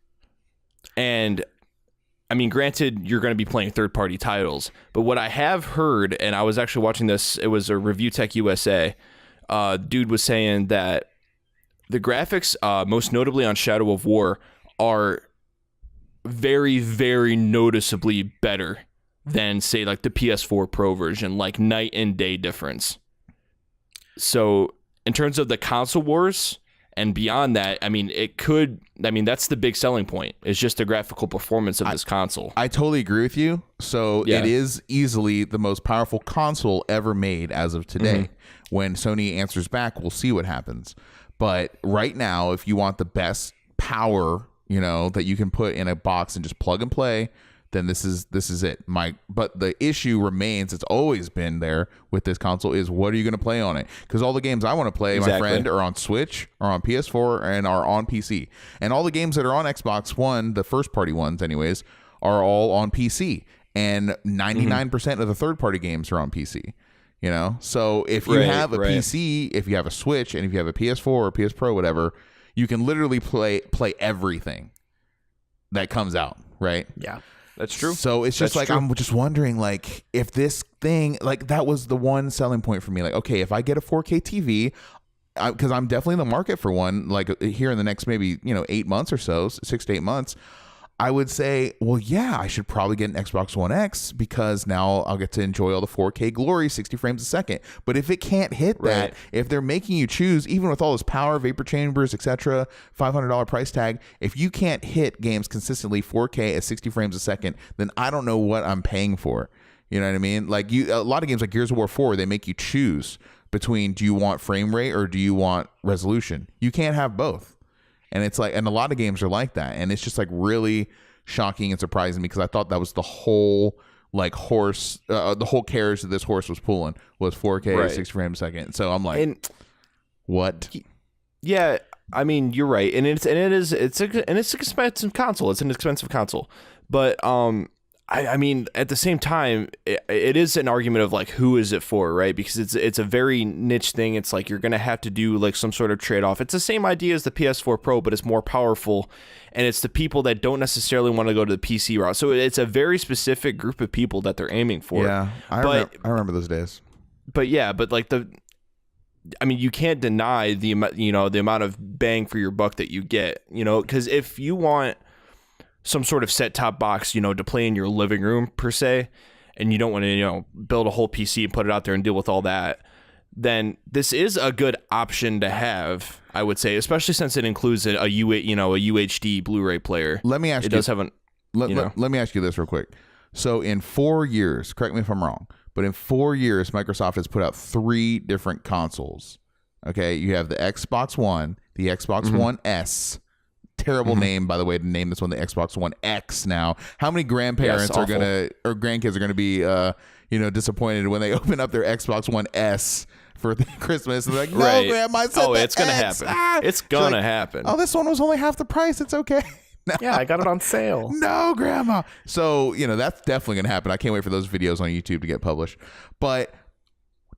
And I mean, granted, you're going to be playing third-party titles, but what I have heard, and I was actually watching this, it was a Review Tech USA, dude was saying that the graphics, most notably on Shadow of War, are very, very noticeably better than, say, like the PS4 Pro version, like night and day difference. So, in terms of the console wars, and beyond that, I mean, that's the big selling point. It's just the graphical performance of this console. I totally agree with you. So Yeah. it is easily the most powerful console ever made as of today. When Sony answers back, we'll see what happens. But right now, if you want the best power, that you can put in a box and just plug and play, then this is it. But the issue remains, it's always been there with this console, is what are you going to play on it? Because all the games I want to play, my friend, are on Switch, are on PS4, and are on PC. And all the games that are on Xbox One, the first party ones anyways, are all on PC. And 99% of the third party games are on PC. So if you have a PC, if you have a Switch, and if you have a PS4 or PS Pro, whatever, you can literally play everything that comes out, right? Yeah. That's true. So it's just like, I'm just wondering, like, if this thing, like, that was the one selling point for me. Like, okay, if I get a 4K TV, because I'm definitely in the market for one, like here in the next maybe 8 months or so, 6 to 8 months, I would say, well, yeah, I should probably get an Xbox One X, because now I'll get to enjoy all the 4K glory, 60 frames a second. But if it can't hit that, if they're making you choose, even with all this power, vapor chambers, etc., $500 price tag, if you can't hit games consistently 4K at 60 frames a second, then I don't know what I'm paying for. You know what I mean? Like, a lot of games like Gears of War 4, they make you choose between, do you want frame rate or do you want resolution? You can't have both. And it's like, and a lot of games are like that. And it's just like really shocking and surprising, because I thought that was the whole like the whole carriage that this horse was pulling was 4K 60 frames a second. So I'm like, what? Yeah, I mean, you're right. And it's an expensive console. It's an expensive console. But I mean, at the same time, it is an argument of like, who is it for, right? Because it's a very niche thing. It's like you're going to have to do like some sort of trade-off. It's the same idea as the PS4 Pro, but it's more powerful. And it's the people that don't necessarily want to go to the PC route. So it's a very specific group of people that they're aiming for. Yeah, I remember those days. But yeah, but like you can't deny the amount of bang for your buck that you get, because if you want some sort of set-top box, to play in your living room per se, and you don't want to, build a whole PC and put it out there and deal with all that, then this is a good option to have, I would say, especially since it includes a UHD Blu-ray player. Let me ask you. It does have an. Let me ask you this real quick. So in 4 years, correct me if I'm wrong, but in 4 years, Microsoft has put out 3 different consoles. Okay, you have the Xbox One, the Xbox One S. Terrible name, by the way, to name this one the Xbox One X now. How many grandparents or grandkids are gonna be disappointed when they open up their Xbox One S for Christmas? They're like, no, Grandma, I said it's gonna X. happen. It's gonna happen. Oh, this one was only half the price. It's okay. No. Yeah, I got it on sale. No, Grandma. So, that's definitely going to happen. I can't wait for those videos on YouTube to get published. But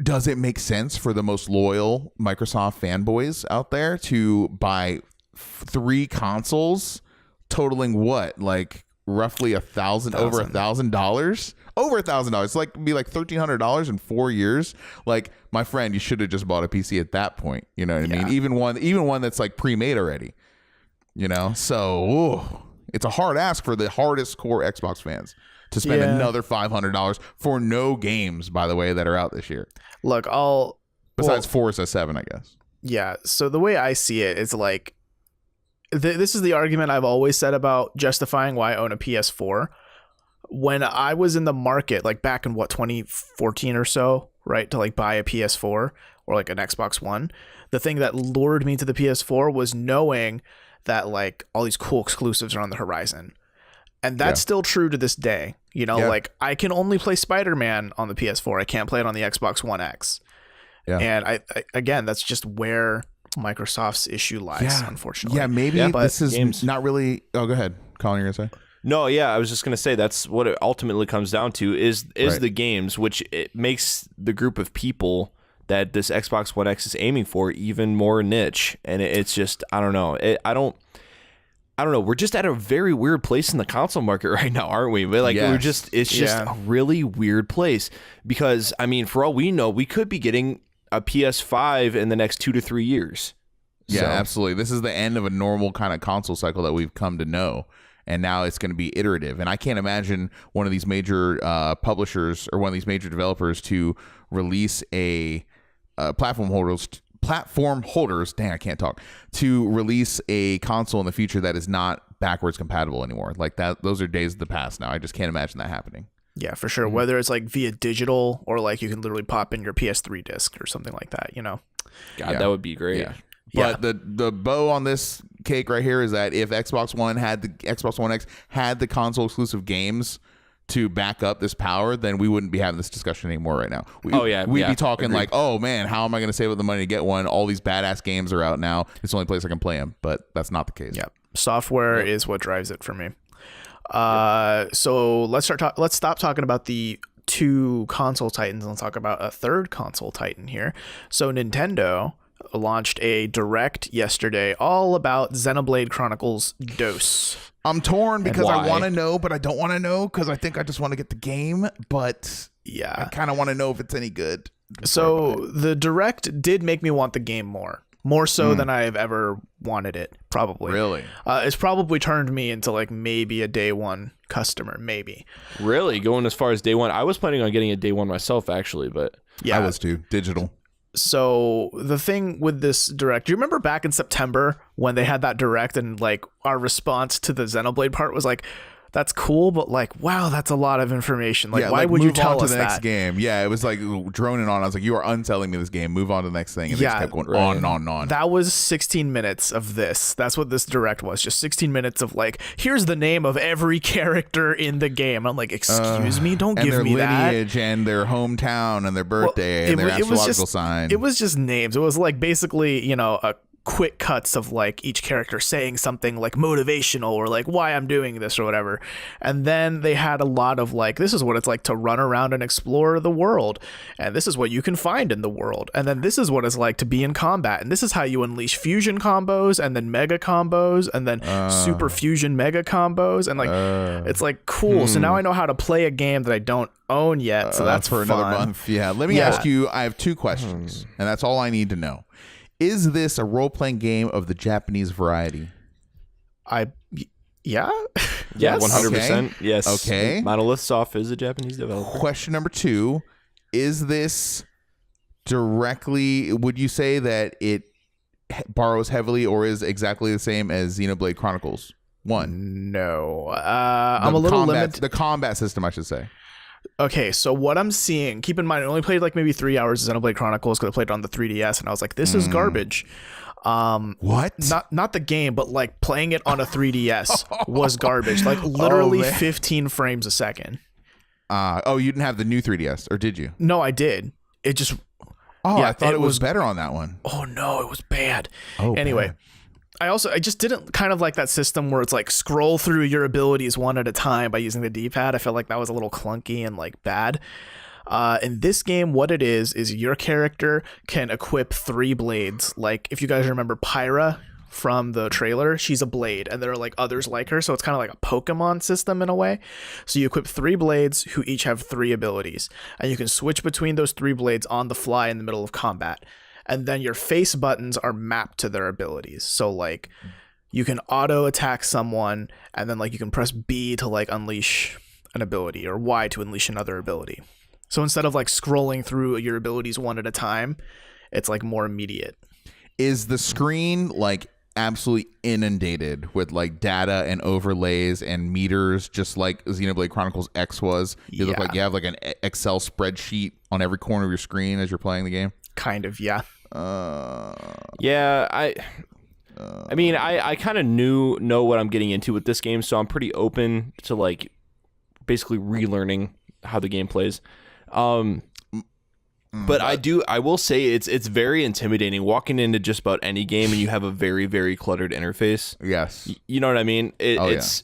does it make sense for the most loyal Microsoft fanboys out there to buy 3 consoles totaling what? Like roughly $1,000, over $1,000? Over $1,000. It's like be like $1,300 in 4 years. Like, my friend, you should have just bought a PC at that point. You know what I mean? Even one that's like pre-made already. So it's a hard ask for the hardest core Xbox fans to spend another $500 for no games, by the way, that are out this year. Look, besides Forza 7, I guess. Yeah. So the way I see it is like, this is the argument I've always said about justifying why I own a PS4. When I was in the market, like back in 2014 or so, right, to like buy a PS4 or like an Xbox One, the thing that lured me to the PS4 was knowing that like all these cool exclusives are on the horizon. And that's still true to this day. Like I can only play Spider-Man on the PS4. I can't play it on the Xbox One X. Yeah. And I again, that's just where Microsoft's issue lies, unfortunately. Yeah, maybe but this is games. Not really. Oh, go ahead. Colin, you're going to say? No, yeah, I was just going to say that's what it ultimately comes down to is the games, which it makes the group of people that this Xbox One X is aiming for even more niche. And it's just, I don't know. I don't know. We're just at a very weird place in the console market right now, aren't we? But it's just a really weird place because, I mean, for all we know, we could be getting a PS5 in the next 2 to 3 years. Yeah, absolutely. This is the end of a normal kind of console cycle that we've come to know. And now it's going to be iterative. And I can't imagine one of these major publishers or one of these major developers to release a platform holders, dang, I can't talk, to release a console in the future that is not backwards compatible anymore. Like that, those are days of the past now. I just can't imagine that happening. Yeah, for sure. Whether it's like via digital or like you can literally pop in your PS3 disc or something like that, God, that would be great. Yeah. But the bow on this cake right here is that if Xbox One X had the console exclusive games to back up this power, then we wouldn't be having this discussion anymore right now. We'd be talking like, oh man, how am I going to save up the money to get one? All these badass games are out now. It's the only place I can play them, but that's not the case. Yeah, software is what drives it for me. So let's stop talking about the 2 console titans and let's talk about a third console titan here. So Nintendo launched a direct yesterday all about Xenoblade Chronicles DOS. I'm torn because I want to know, but I don't want to know because I think I just want to get the game. But yeah, I kind of want to know if it's any good. So the direct did make me want the game more so than I have ever wanted it. Probably. Really? It's probably turned me into like maybe a day one customer. Maybe. Really? Going as far as day one? I was planning on getting a day one myself actually, but yeah, I was too. Digital. So the thing with this direct, do you remember back in September when they had that direct and like our response to the Xenoblade part was like, that's cool, but like, wow, that's a lot of information. Like, why would you tell us the next game? Yeah, it was like droning on. I was like, you are unselling me this game. Move on to the next thing. And they just kept going on and on and on. That was 16 minutes of this. That's what this direct was. Just 16 minutes of like, here's the name of every character in the game. I'm like, excuse me, don't give me that. And their lineage and their hometown and their birthday and their astrological sign. It was just names. It was like basically, a quick cuts of like each character saying something like motivational or like why I'm doing this or whatever. And then they had a lot of like, this is what it's like to run around and explore the world, and this is what you can find in the world, and then this is what it's like to be in combat, and this is how you unleash fusion combos and then mega combos and then super fusion mega combos, and like it's like cool. So now I know how to play a game that I don't own yet, so that's for fun. another month. Yeah, let me ask you, I have 2 questions, and that's all I need to know. Is this a role-playing game of the Japanese variety? Yeah. Yes. 100%. Okay. Yes. Okay. Monolith Soft is a Japanese developer. Question number 2, is this directly, would you say that it borrows heavily or is exactly the same as Xenoblade Chronicles 1? No. I'm a little limited. The combat system, I should say. Okay, so what I'm seeing, keep in mind, I only played like maybe 3 hours of Xenoblade Chronicles because I played it on the 3DS, and I was like, this is garbage. What? Not the game, but like playing it on a 3DS was garbage. Like literally 15 frames a second. You didn't have the new 3DS, or did you? No, I did. It just... I thought it was better on that one. Oh, no, it was bad. Oh, anyway. bad. I just didn't kind of like that system where it's like scroll through your abilities one at a time by using the D-pad. I felt like that was a little clunky and like bad. In this game, what it is your character can equip 3 blades. Like if you guys remember Pyra from the trailer, she's a blade, and there are like others like her. So it's kind of like a Pokemon system in a way. So you equip 3 blades who each have 3 abilities, and you can switch between those 3 blades on the fly in the middle of combat. And then your face buttons are mapped to their abilities. So like you can auto attack someone, and then like you can press B to like unleash an ability, or Y to unleash another ability. So instead of like scrolling through your abilities one at a time, it's like more immediate. Is the screen like absolutely inundated with like data and overlays and meters, just like Xenoblade Chronicles X was? You look like you have like an Excel spreadsheet on every corner of your screen as you're playing the game. Kind of, yeah. Yeah, I mean, I kind of know what I'm getting into with this game, so I'm pretty open to like basically relearning how the game plays. But I will say it's very intimidating walking into just about any game and you have a very, very cluttered interface. Yes. You know what I mean? It's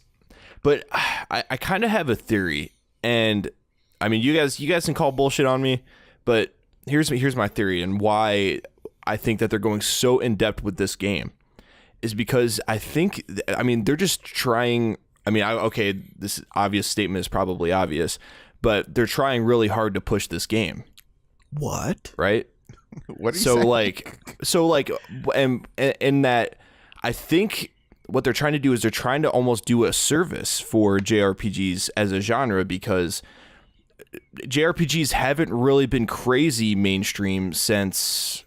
but I kind of have a theory, and I mean, you guys can call bullshit on me, but here's my theory and why I think that they're going so in depth with this game is because I mean, they're just trying. I mean, okay, this obvious statement is probably obvious, but they're trying really hard to push this game. What? Right? What are you saying? And that I think what they're trying to do is they're trying to almost do a service for JRPGs as a genre, because JRPGs haven't really been crazy mainstream since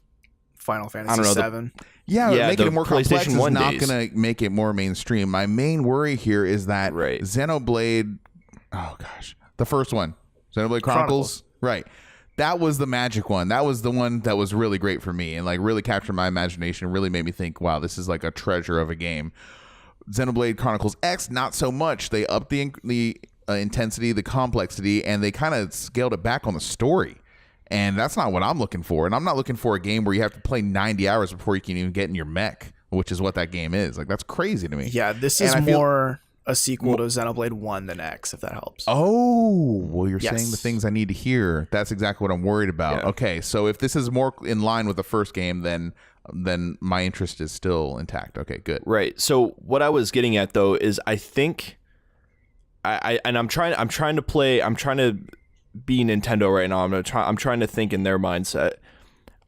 Final Fantasy VII. Making it more complex PlayStation is 1 not days. going to make it more mainstream. My main worry here is that Xenoblade, the first one, Xenoblade Chronicles, right? That was the magic one. That was the one that was really great for me and like really captured my imagination. Really made me think, wow, this is like a treasure of a game. Xenoblade Chronicles X, not so much. They upped the intensity, the complexity, and they kind of scaled it back on the story. And that's not what I'm looking for. And I'm not looking for a game where you have to play 90 hours before you can even get in your mech, which is what that game is. Like, that's crazy to me. Yeah, this is more a sequel to Xenoblade 1 than X, if that helps. Oh, well, you're saying the things I need to hear. That's exactly what I'm worried about. Yeah. Okay, so if this is more in line with the first game, then my interest is still intact. Okay, good. Right. So what I was getting at though is I think I'm trying to be Nintendo right now. I'm trying to think in their mindset.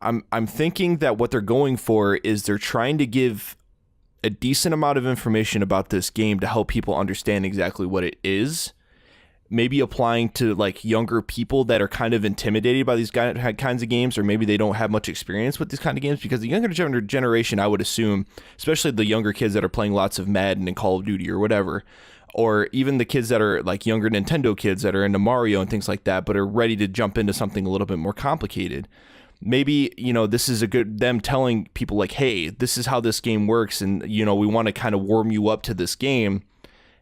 I'm thinking that what they're going for is they're trying to give a decent amount of information about this game to help people understand exactly what it is. Maybe applying to like younger people that are kind of intimidated by these kinds of games, or maybe they don't have much experience with these kind of games, because the younger generation, I would assume, especially the younger kids that are playing lots of Madden and Call of Duty or whatever, or even the kids that are like younger Nintendo kids that are into Mario and things like that, but are ready to jump into something a little bit more complicated. Maybe, this is them telling people like, hey, this is how this game works. And, we want to kind of warm you up to this game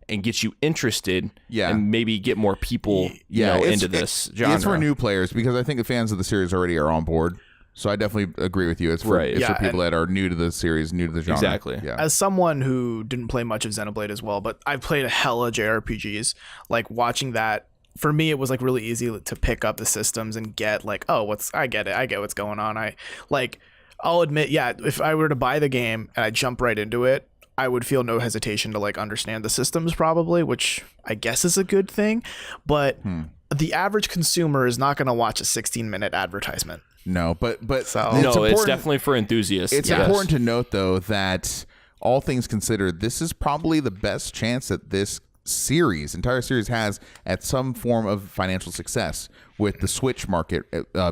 and get you interested, and maybe get more people into this genre. It's for new players, because I think the fans of the series already are on board. So I definitely agree with you. It's for Right. it's Yeah, for people that are new to the series, new to the genre. Exactly. Yeah. As someone who didn't play much of Xenoblade as well, but I've played a hella JRPGs, like watching that, for me it was like really easy to pick up the systems and get like, oh, I get it. I get what's going on. I'll admit, yeah, if I were to buy the game and I jump right into it, I would feel no hesitation to like understand the systems probably, which I guess is a good thing. But the average consumer is not going to watch a 16-minute advertisement. No, but So- It's definitely for enthusiasts. It's Yes. important to note, though, that all things considered, this is probably the best chance that this entire series has at some form of financial success, with the Switch market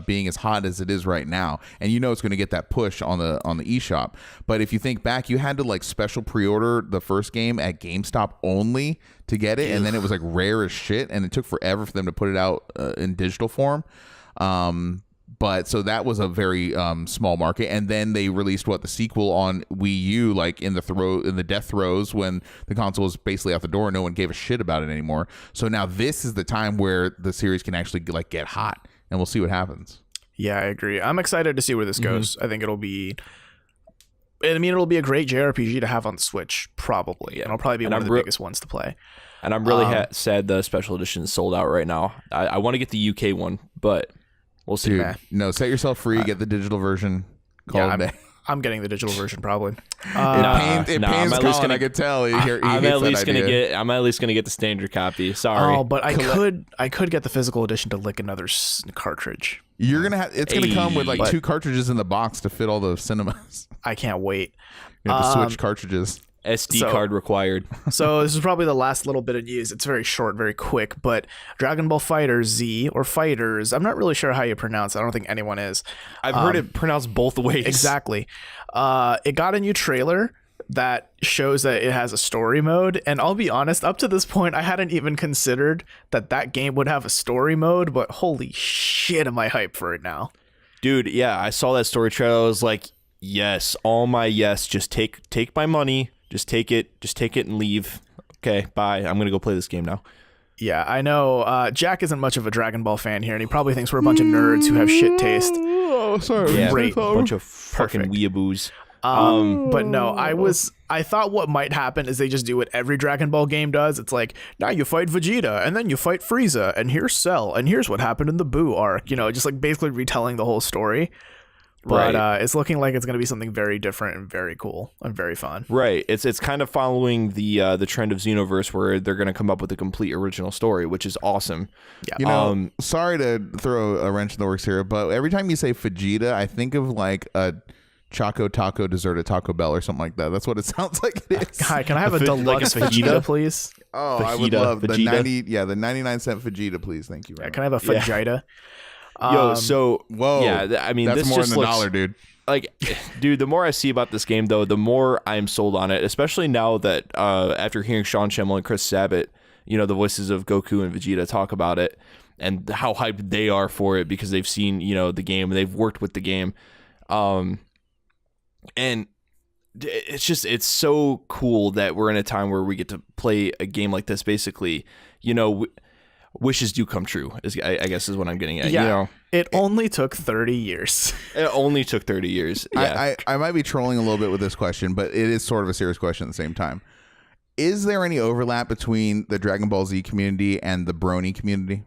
being as hot as it is right now. And it's going to get that push on the eShop. But if you think back, you had to like special pre-order the first game at GameStop only to get it, and then it was like rare as shit, and it took forever for them to put it out in digital form. But so that was a very small market, and then they released the sequel on Wii U, like in the death throes when the console was basically out the door. No one gave a shit about it anymore. So now this is the time where the series can actually like get hot, and we'll see what happens. Yeah, I agree. I'm excited to see where this goes. I think it'll be a great JRPG to have on the Switch, probably, and it'll probably be one of the biggest ones to play. And I'm really sad the special edition is sold out right now. I want to get the UK one, but we'll see. Dude, no, set yourself free. Get the digital version. Call it a day. I'm getting the digital version probably. It pains Colin. I could tell. I'm at least gonna get the standard copy. Sorry. Oh, but I could get the physical edition to lick another cartridge. You're gonna have. It's gonna come with like 2 cartridges in the box to fit all the cinemas. I can't wait. You have to switch cartridges. SD card required. So this is probably the last little bit of news. It's very short, very quick, but Dragon Ball FighterZ Z, or Fighters, I'm not really sure how you pronounce it. I don't think anyone is. I've heard it pronounced both ways. Exactly. It got a new trailer that shows that it has a story mode, and I'll be honest, up to this point, I hadn't even considered that game would have a story mode, but holy shit, am I hyped for it now. Dude, yeah, I saw that story trailer. I was like, yes, all my yes, just take my money. Just take it and leave. Okay, bye. I'm going to go play this game now. Yeah, I know. Jack isn't much of a Dragon Ball fan here, and he probably thinks we're a bunch of nerds who have shit taste. Oh, sorry. Yeah, Great. Bunch of fucking weeaboos. But no, I thought what might happen is they just do what every Dragon Ball game does. It's like, now you fight Vegeta, and then you fight Frieza, and here's Cell, and here's what happened in the Buu arc. Just like basically retelling the whole story. But it's looking like it's going to be something very different and very cool and very fun. Right. It's kind of following the trend of Xenoverse, where they're going to come up with a complete original story, which is awesome. Yeah. Sorry to throw a wrench in the works here, but every time you say Vegeta, I think of like a Choco Taco dessert at Taco Bell or something like that. That's what it sounds like it is. Hi, can I have a deluxe Vegeta, please? Oh, Fajita, I would love the Vegeta? the 99-cent Vegeta, please. Thank you. Yeah, can I have a Vegeta? Whoa. Yeah, I mean, that's this more just than looks, $1, dude. Like, dude, the more I see about this game, though, the more I'm sold on it, especially now that after hearing Sean Schemmel and Chris Sabat, the voices of Goku and Vegeta, talk about it and how hyped they are for it because they've seen, the game, they've worked with the game. And it's so cool that we're in a time where we get to play a game like this. Basically, wishes do come true, I guess is what I'm getting at. Yeah, it only took 30 years. It only took 30 years. Yeah. I might be trolling a little bit with this question, but it is sort of a serious question at the same time. Is there any overlap between the Dragon Ball Z community and the Brony community?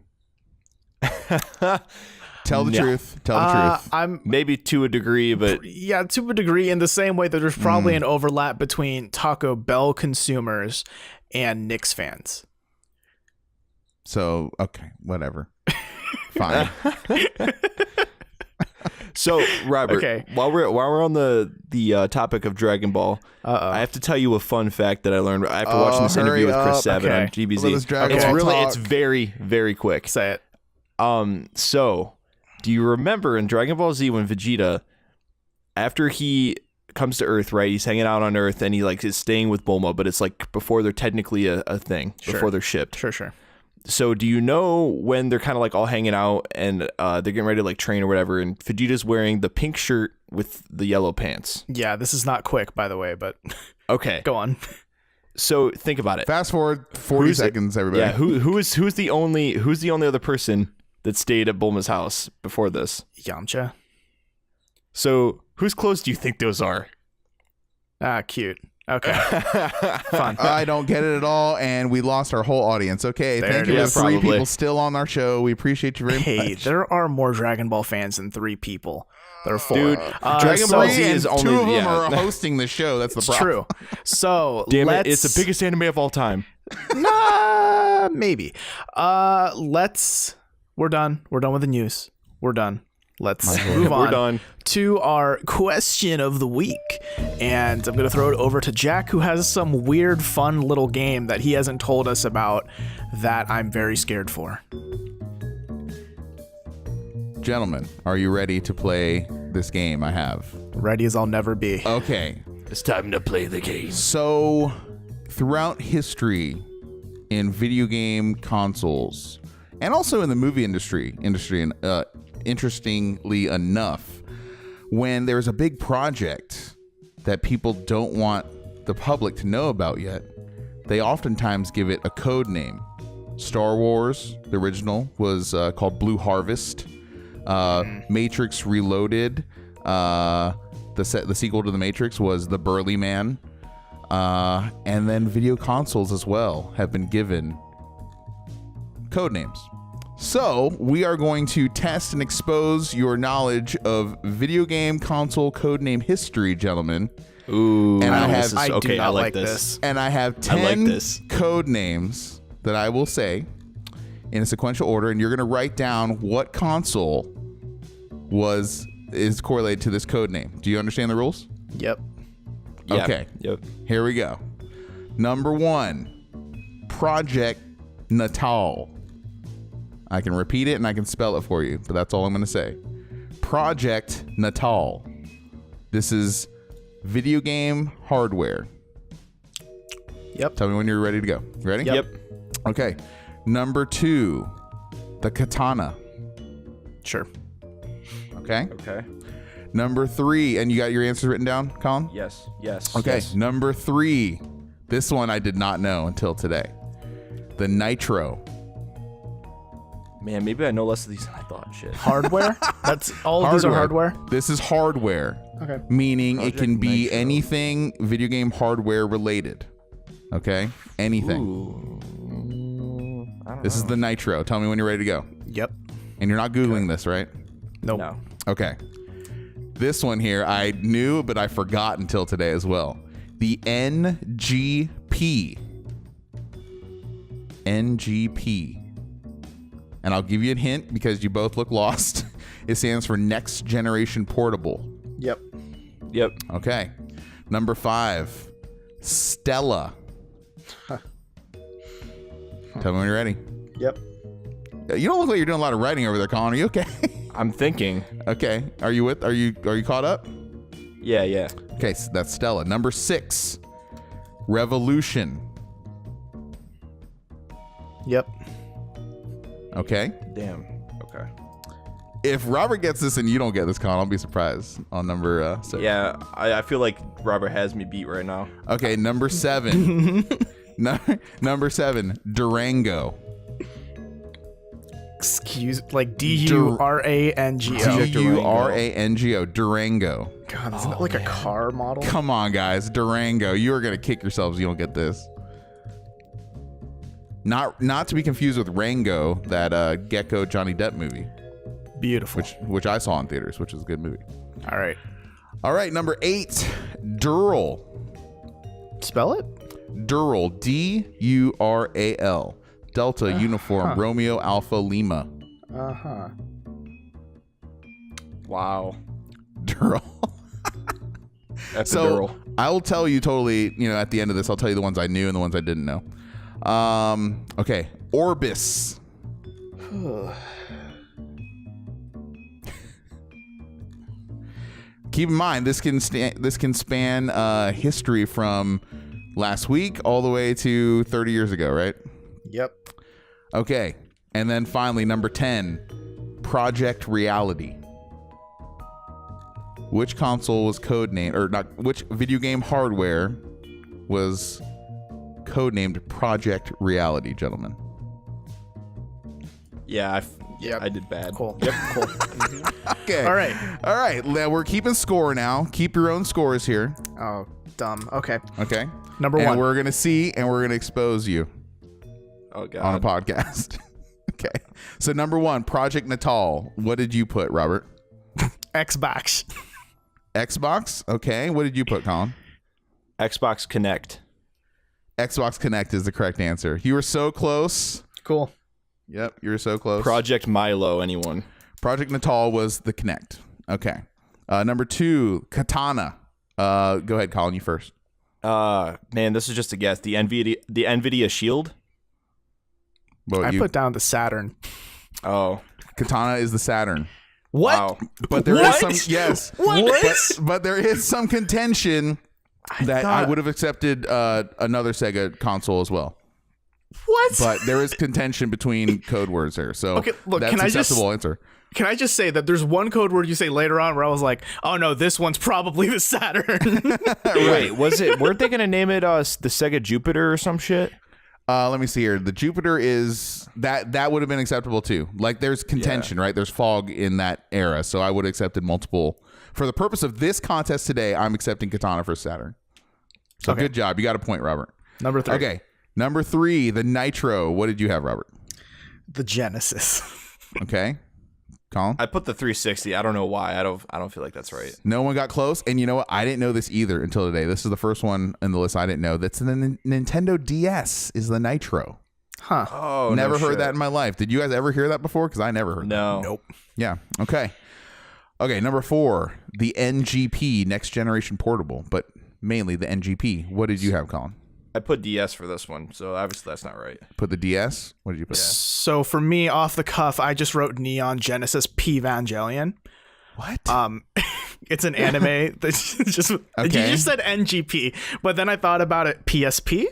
Tell the truth. Tell the truth. Maybe to a degree, but yeah, to a degree, in the same way that there's probably an overlap between Taco Bell consumers and Knicks fans. So, okay, whatever. Fine. So, Robert, Okay. while we're on the topic of Dragon Ball, I have to tell you a fun fact that I learned after watching this interview with Chris Sabat on GBZ. It's very, very quick. Say it. So, do you remember in Dragon Ball Z when Vegeta, after he comes to Earth, right? He's hanging out on Earth and he like is staying with Bulma, but it's like before they're technically a thing, before they're shipped. Sure. So do you know when they're kind of like all hanging out and they're getting ready to like train or whatever, and Vegeta's wearing the pink shirt with the yellow pants? Yeah, this is not quick, by the way, but okay, go on. So think about it. Fast forward 40 seconds, everybody. Yeah, who's the only other person that stayed at Bulma's house before this? Yamcha. So whose clothes do you think those are? Ah, cute. Okay. Fun. I don't get it at all, and we lost our whole audience. Okay, There thank it you to is. 3 Probably. people still on our show. We appreciate you very Hey, much. there are more Dragon Ball fans than 3 people. There are 4. Dude, Dragon so Ball Z and is 2 only of them yeah. are hosting the show. That's the It's problem. true. So Damn let's it! It's the biggest anime of all time. Nah, maybe. We're done. We're done with the news. We're done. Let's move on We're done. to our question of the week. And I'm going to throw it over to Jack, who has some weird, fun little game that he hasn't told us about that I'm very scared for. Gentlemen, are you ready to play this game I have? Ready as I'll never be. Okay. It's time to play the game. So, throughout history in video game consoles and also in the movie industry, interestingly enough, when there's a big project that people don't want the public to know about yet, they oftentimes give it a code name. Star Wars, the original, was called Blue Harvest. Matrix Reloaded, the sequel to The Matrix, was The Burly Man. And then video consoles as well have been given code names. So we are going to test and expose your knowledge of video game console codename history, gentlemen. Ooh, And I have- this is- I do okay, not I like like this. And I have I like 10 this. code names that I will say in a sequential order, and you're going to write down what console is correlated to this code name. Do you understand the rules? Yep. Yeah. Okay. Yep. Here we go. Number 1, Project Natal. I can repeat it and I can spell it for you, but that's all I'm going to say. Project Natal. This is video game hardware. Yep. Tell me when you're ready to go. You ready? Yep. Okay. Number 2, the Katana. Sure. Okay. Okay. Number 3, and you got your answers written down, Colin? Yes. Yes. Okay. Yes. Number 3. This one I did not know until today. The Nitro. Man, maybe I know less of these than I thought. Shit. Hardware? That's all of these are hardware? This is hardware. Okay. Meaning Project it can be Nitro. anything video game hardware related. Okay? Anything. Ooh. I don't This know. is the Nitro. Tell me when you're ready to go. Yep. And you're not Googling this, right? Nope. No. Okay. This one here I knew, but I forgot until today as well. The NGP. NGP. And I'll give you a hint because you both look lost. It stands for Next Generation Portable. Yep. Yep. Okay. Number 5, Stella. Tell me when you're ready. Yep. You don't look like you're doing a lot of writing over there, Colin. Are you okay? I'm thinking. Okay. Are you caught up? Yeah. Yeah. Okay, so that's Stella. Number 6, Revolution. Yep. Okay. Damn. Okay. If Robert gets this and you don't get this, Colin, I'll be surprised on number 6. Yeah. I feel like Robert has me beat right now. Okay, number 7. Number 7, Durango. Excuse, like Durango. Durango. Durango. God, isn't that like a car model? Come on, guys. Durango. You are going to kick yourselves if you don't get this. Not to be confused with Rango, that Gecko Johnny Depp movie, Beautiful. which I saw in theaters, which is a good movie. All right. All right, number 8, Dural. Spell it? Dural. Dural. Delta Uniform Romeo Alpha Lima. Uh-huh. Wow. Dural. Epidural. I will tell you totally, at the end of this, I'll tell you the ones I knew and the ones I didn't know. Okay. Orbis. Keep in mind, this can span history from last week all the way to 30 years ago, right? Yep. Okay. And then finally, number 10, Project Reality. Which console was codenamed, or not, which video game hardware was codenamed Project Reality, gentlemen? Yeah. Yep. I did bad. Cool. Yep. Cool. Okay. All right. All right. We're keeping score now. Keep your own scores here. Oh, dumb. Okay. Okay. Number and one. we're gonna see, and we're gonna expose you Oh god. on a podcast. Okay. So number one, Project Natal. What did you put, Robert? Xbox. Xbox. Okay. What did you put, Colin? Xbox Connect. Xbox Connect is the correct answer. You were so close. Cool. Yep, you were so close. Project Milo. Anyone? Project Natal was the Connect. Okay. Number two, Katana. Go ahead, Colin. You first. Man, this is just a guess. The Nvidia Shield. What I about you? put down the Saturn. Oh. Katana is the Saturn. What? Wow. But there is What? some yes. What? But there is some contention that I would have accepted another Sega console as well. What? But there is contention between code words there. So Okay, look, that's can I acceptable answer. Can I just say that there's one code word you say later on where I was like, oh no, this one's probably the Saturn. Wait, weren't they gonna name it the Sega Jupiter or some shit? Let me see here. The Jupiter is that would have been acceptable too. Like there's contention, right? There's fog in that era, so I would have accepted multiple. For the purpose of this contest today, I'm accepting Katana for Saturn. So Okay. good job. You got a point, Robert. Number 3. Okay. Number 3, the Nitro. What did you have, Robert? The Genesis. Okay. Colin? I put the 360. I don't know why. I don't feel like that's right. No one got close. And you know what? I didn't know this either until today. This is the first one in the list I didn't know. That's the Nintendo DS is the Nitro. Huh. Oh, Never no heard shit. that in my life. Did you guys ever hear that before? Because I never heard that. No. Nope. Yeah. Okay. Okay. Number 4, the NGP, Next Generation Portable, but mainly the NGP. What did you have, Colin? I put DS for this one, so obviously that's not right. Put the DS? What did you put? So for me, off the cuff, I just wrote Neon Genesis P-Vangelion. What? It's an anime that's just you Okay. just said NGP, but then I thought about it PSP.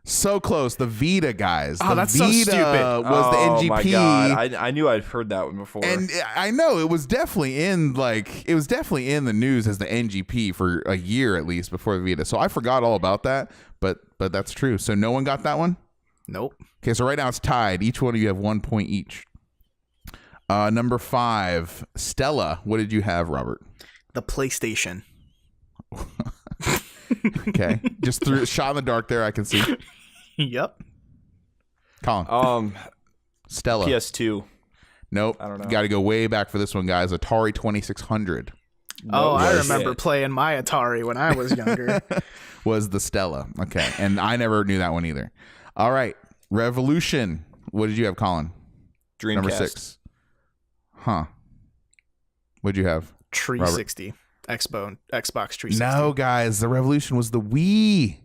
So close. The Vita, guys. Oh, the that's so Vita stupid. was the NGP. Oh my god, I knew I'd heard that one before. And I know it was definitely in the news as the NGP for a year at least before the Vita. So I forgot all about that, but that's true. So no one got that one? Nope. Okay, so right now it's tied. Each one of you have 1 point each. Number 5, Stella. What did you have, Robert? The PlayStation. Okay. Just threw a shot in the dark there, I can see. Yep. Colin. Stella. PS2. Nope. I don't know. Got to go way back for this one, guys. Atari 2600 Oh, I way. remember playing my Atari when I was younger. was the Stella. Okay. And I never knew that one either. All right. Revolution. What did you have, Colin? Dreamcast. Number 6. Huh. What'd you have? 360. Xbox 360. No, guys. The Revolution was the Wii.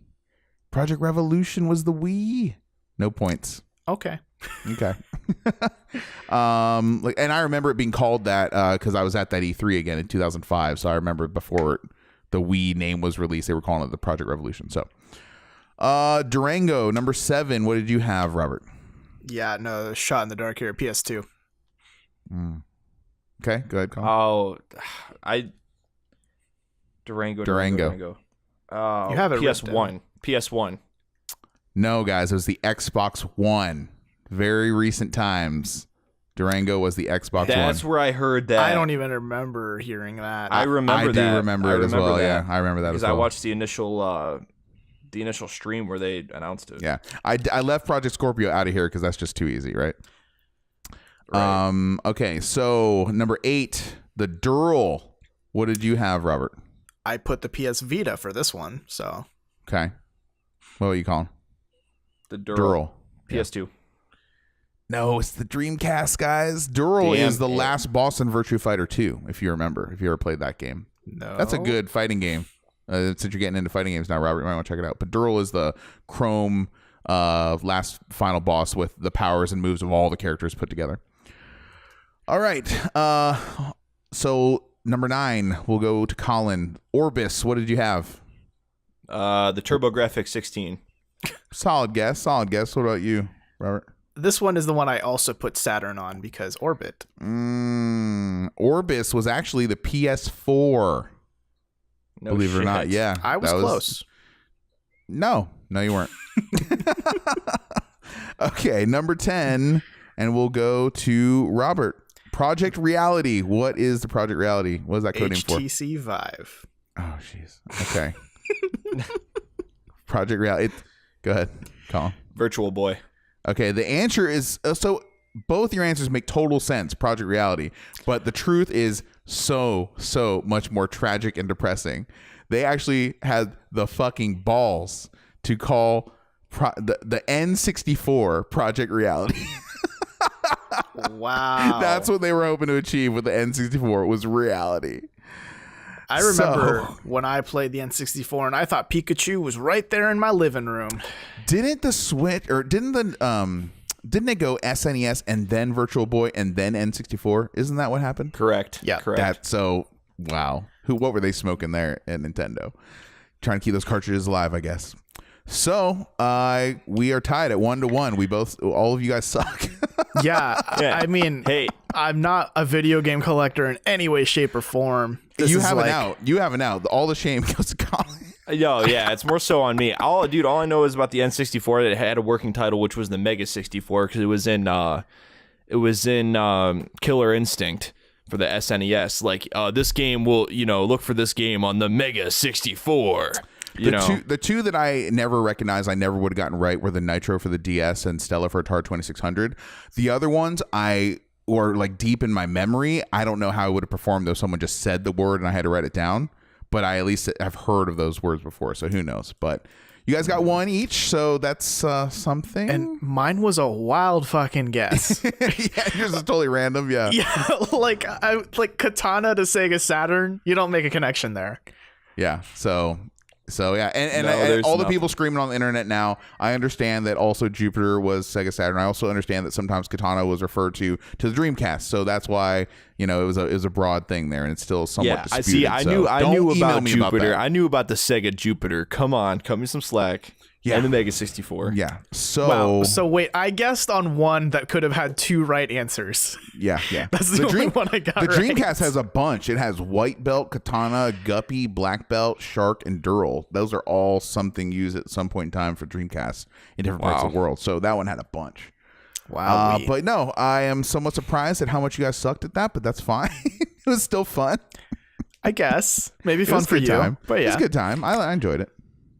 Project Revolution was the Wii. No points. Okay. Okay. And I remember it being called that because I was at that E3 again in 2005. So I remember before the Wii name was released, they were calling it the Project Revolution. So Durango, number 7. What did you have, Robert? Yeah, no, shot in the dark here. PS2. Okay, go ahead, Colin. Oh, Durango. Oh, You have it written PS1. PS1. No, guys, it was the Xbox One. Very recent times. Durango was the Xbox That's One. where I heard that. I don't even remember hearing that. I remember I that. do remember it as well. that. Yeah, I remember that as Because well. I watched the initial stream where they announced it. Yeah, I left Project Scorpio out of here because that's just too easy, right? Right. Okay, so number 8, the Dural. What did you have, Robert? I put the PS Vita for this one, so Okay, what are you calling? The Dural. PS2. No, it's the Dreamcast, guys. Dural Damn is the it. last boss in Virtua Fighter 2, if you remember, if you ever played that game. no. That's a good fighting game. Since you're getting into fighting games now, Robert, you might want to check it out. But Dural is the Chrome last final boss with the powers and moves of all the characters put together. All right. So number 9, we'll go to Colin. Orbis, what did you have? The TurboGrafx 16. Solid guess. What about you, Robert? This one is the one I also put Saturn on because Orbit. Orbis was actually the PS4. No Believe it or not. shit. Yeah. I was that close. No, you weren't. Okay, number 10. and we'll go to Robert. Project Reality. What is the Project Reality? What is that code name for? HTC Vive. Oh, jeez. Okay. Project Reality. Go ahead, Colin. Virtual Boy. Okay, the answer is so both your answers make total sense, Project Reality, but the truth is so much more tragic and depressing. They actually had the fucking balls to call the N64 Project Reality. Wow. That's what they were hoping to achieve with the N64 was reality. I remember when I played the N64 and I thought Pikachu was right there in my living room. Didn't the Switch or didn't it go SNES and then Virtual Boy and then N64? Isn't that what happened? Correct. Yeah. Correct. Wow. What were they smoking there at Nintendo? Trying to keep those cartridges alive, I guess. So we are tied at 1-1. All of you guys suck. Yeah. I mean, hey, I'm not a video game collector in any way, shape, or form. You have an out. You have an out. All the shame goes to Colin. Yo, yeah, it's more so on me. All I know is about the N64 that it had a working title, which was the Mega 64, because it was in Killer Instinct for the SNES. Like, this game will, look for this game on the Mega 64. The two that I never recognized, I never would have gotten right, were the Nitro for the DS and Stella for Atari 2600. The other ones, or like deep in my memory, I don't know how I would have performed though someone just said the word and I had to write it down. But I at least have heard of those words before, so who knows? But you guys got one each, so that's something. And mine was a wild fucking guess. Yeah, yours is totally random. Yeah, Yeah, like Katana to Sega Saturn. You don't make a connection there. Yeah, so yeah, and No, all the people screaming on the internet now, I understand that also Jupiter was Sega Saturn. I also understand that sometimes Katana was referred to the Dreamcast, so that's why it was a broad thing there, and it's still somewhat disputed. I so knew about Jupiter. that. I knew about the Sega Jupiter. Come on, cut me some slack. Yeah. And the Mega 64. Yeah. Wow. So wait, I guessed on one that could have had two right answers. Yeah. That's the only one I got The right. Dreamcast has a bunch. It has White Belt, Katana, Guppy, Black Belt, Shark, and Dural. Those are all something used at some point in time for Dreamcast in different parts of the world. So that one had a bunch. Wow. But no, I am somewhat surprised at how much you guys sucked at that, but that's fine. It was still fun. I guess. Maybe It fun was a for good you. time. But It was yeah. a good time. I enjoyed it.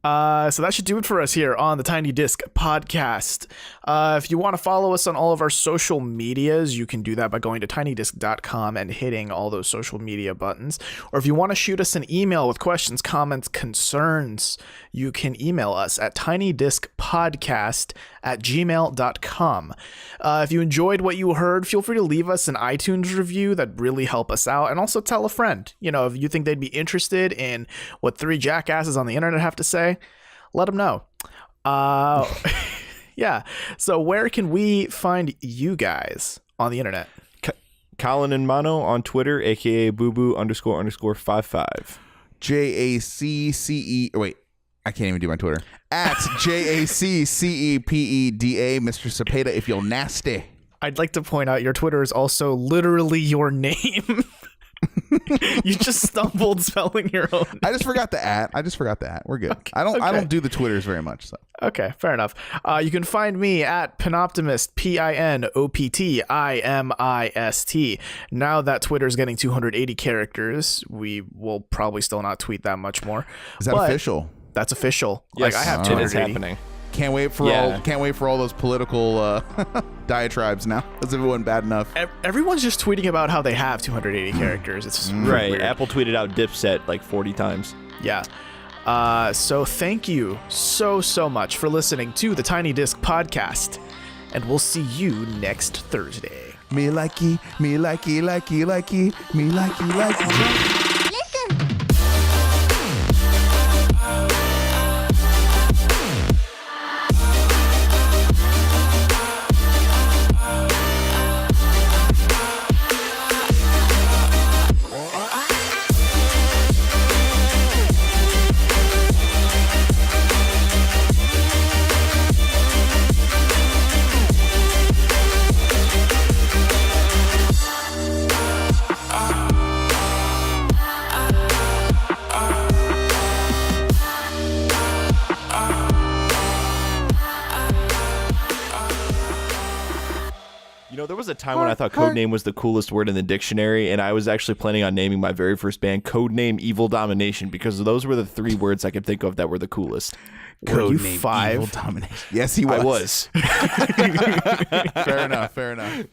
So that should do it for us here on the Tiny Disc Podcast. If you want to follow us on all of our social medias, you can do that by going to tinydisc.com and hitting all those social media buttons. Or if you want to shoot us an email with questions, comments, concerns, you can email us at tinydiscpodcast@gmail.com. If you enjoyed what you heard, feel free to leave us an iTunes review. That'd really help us out. And also tell a friend. If you think they'd be interested in what three jackasses on the internet have to say, let them know. Yeah. So where can we find you guys on the internet? Colin and Mono on Twitter, aka booboo__55. JACCE. Wait, I can't even do my Twitter. At JACCEPEDA, Mr. Cepeda, if you're nasty. I'd like to point out your Twitter is also literally your name. You just stumbled spelling your own name. I just forgot the at. We're good. Okay, I don't do the Twitters very much. So. Okay, fair enough. You can find me at Pinoptimist, PINOPTIMIST. Now that Twitter's getting 280 characters, we will probably still not tweet that much more. Is that official? That's official. Yes, I have it 280. is happening. Can't wait for all those political diatribes now, as if it wasn't bad enough. Everyone's just tweeting about how they have 280 characters. It's Right. weird. Apple tweeted out Dipset like 40 times. Yeah. So thank you so much for listening to the Tiny Disc Podcast, and we'll see you next Thursday. Me likey, me likey, likey, likey, me likey, likey. time when I thought codename was the coolest word in the dictionary, and I was actually planning on naming my very first band Codename Evil Domination because those were the 3 words I could think of that were the coolest. Were you Codename 5? Evil Domination. Yes, he was. I was. Fair enough.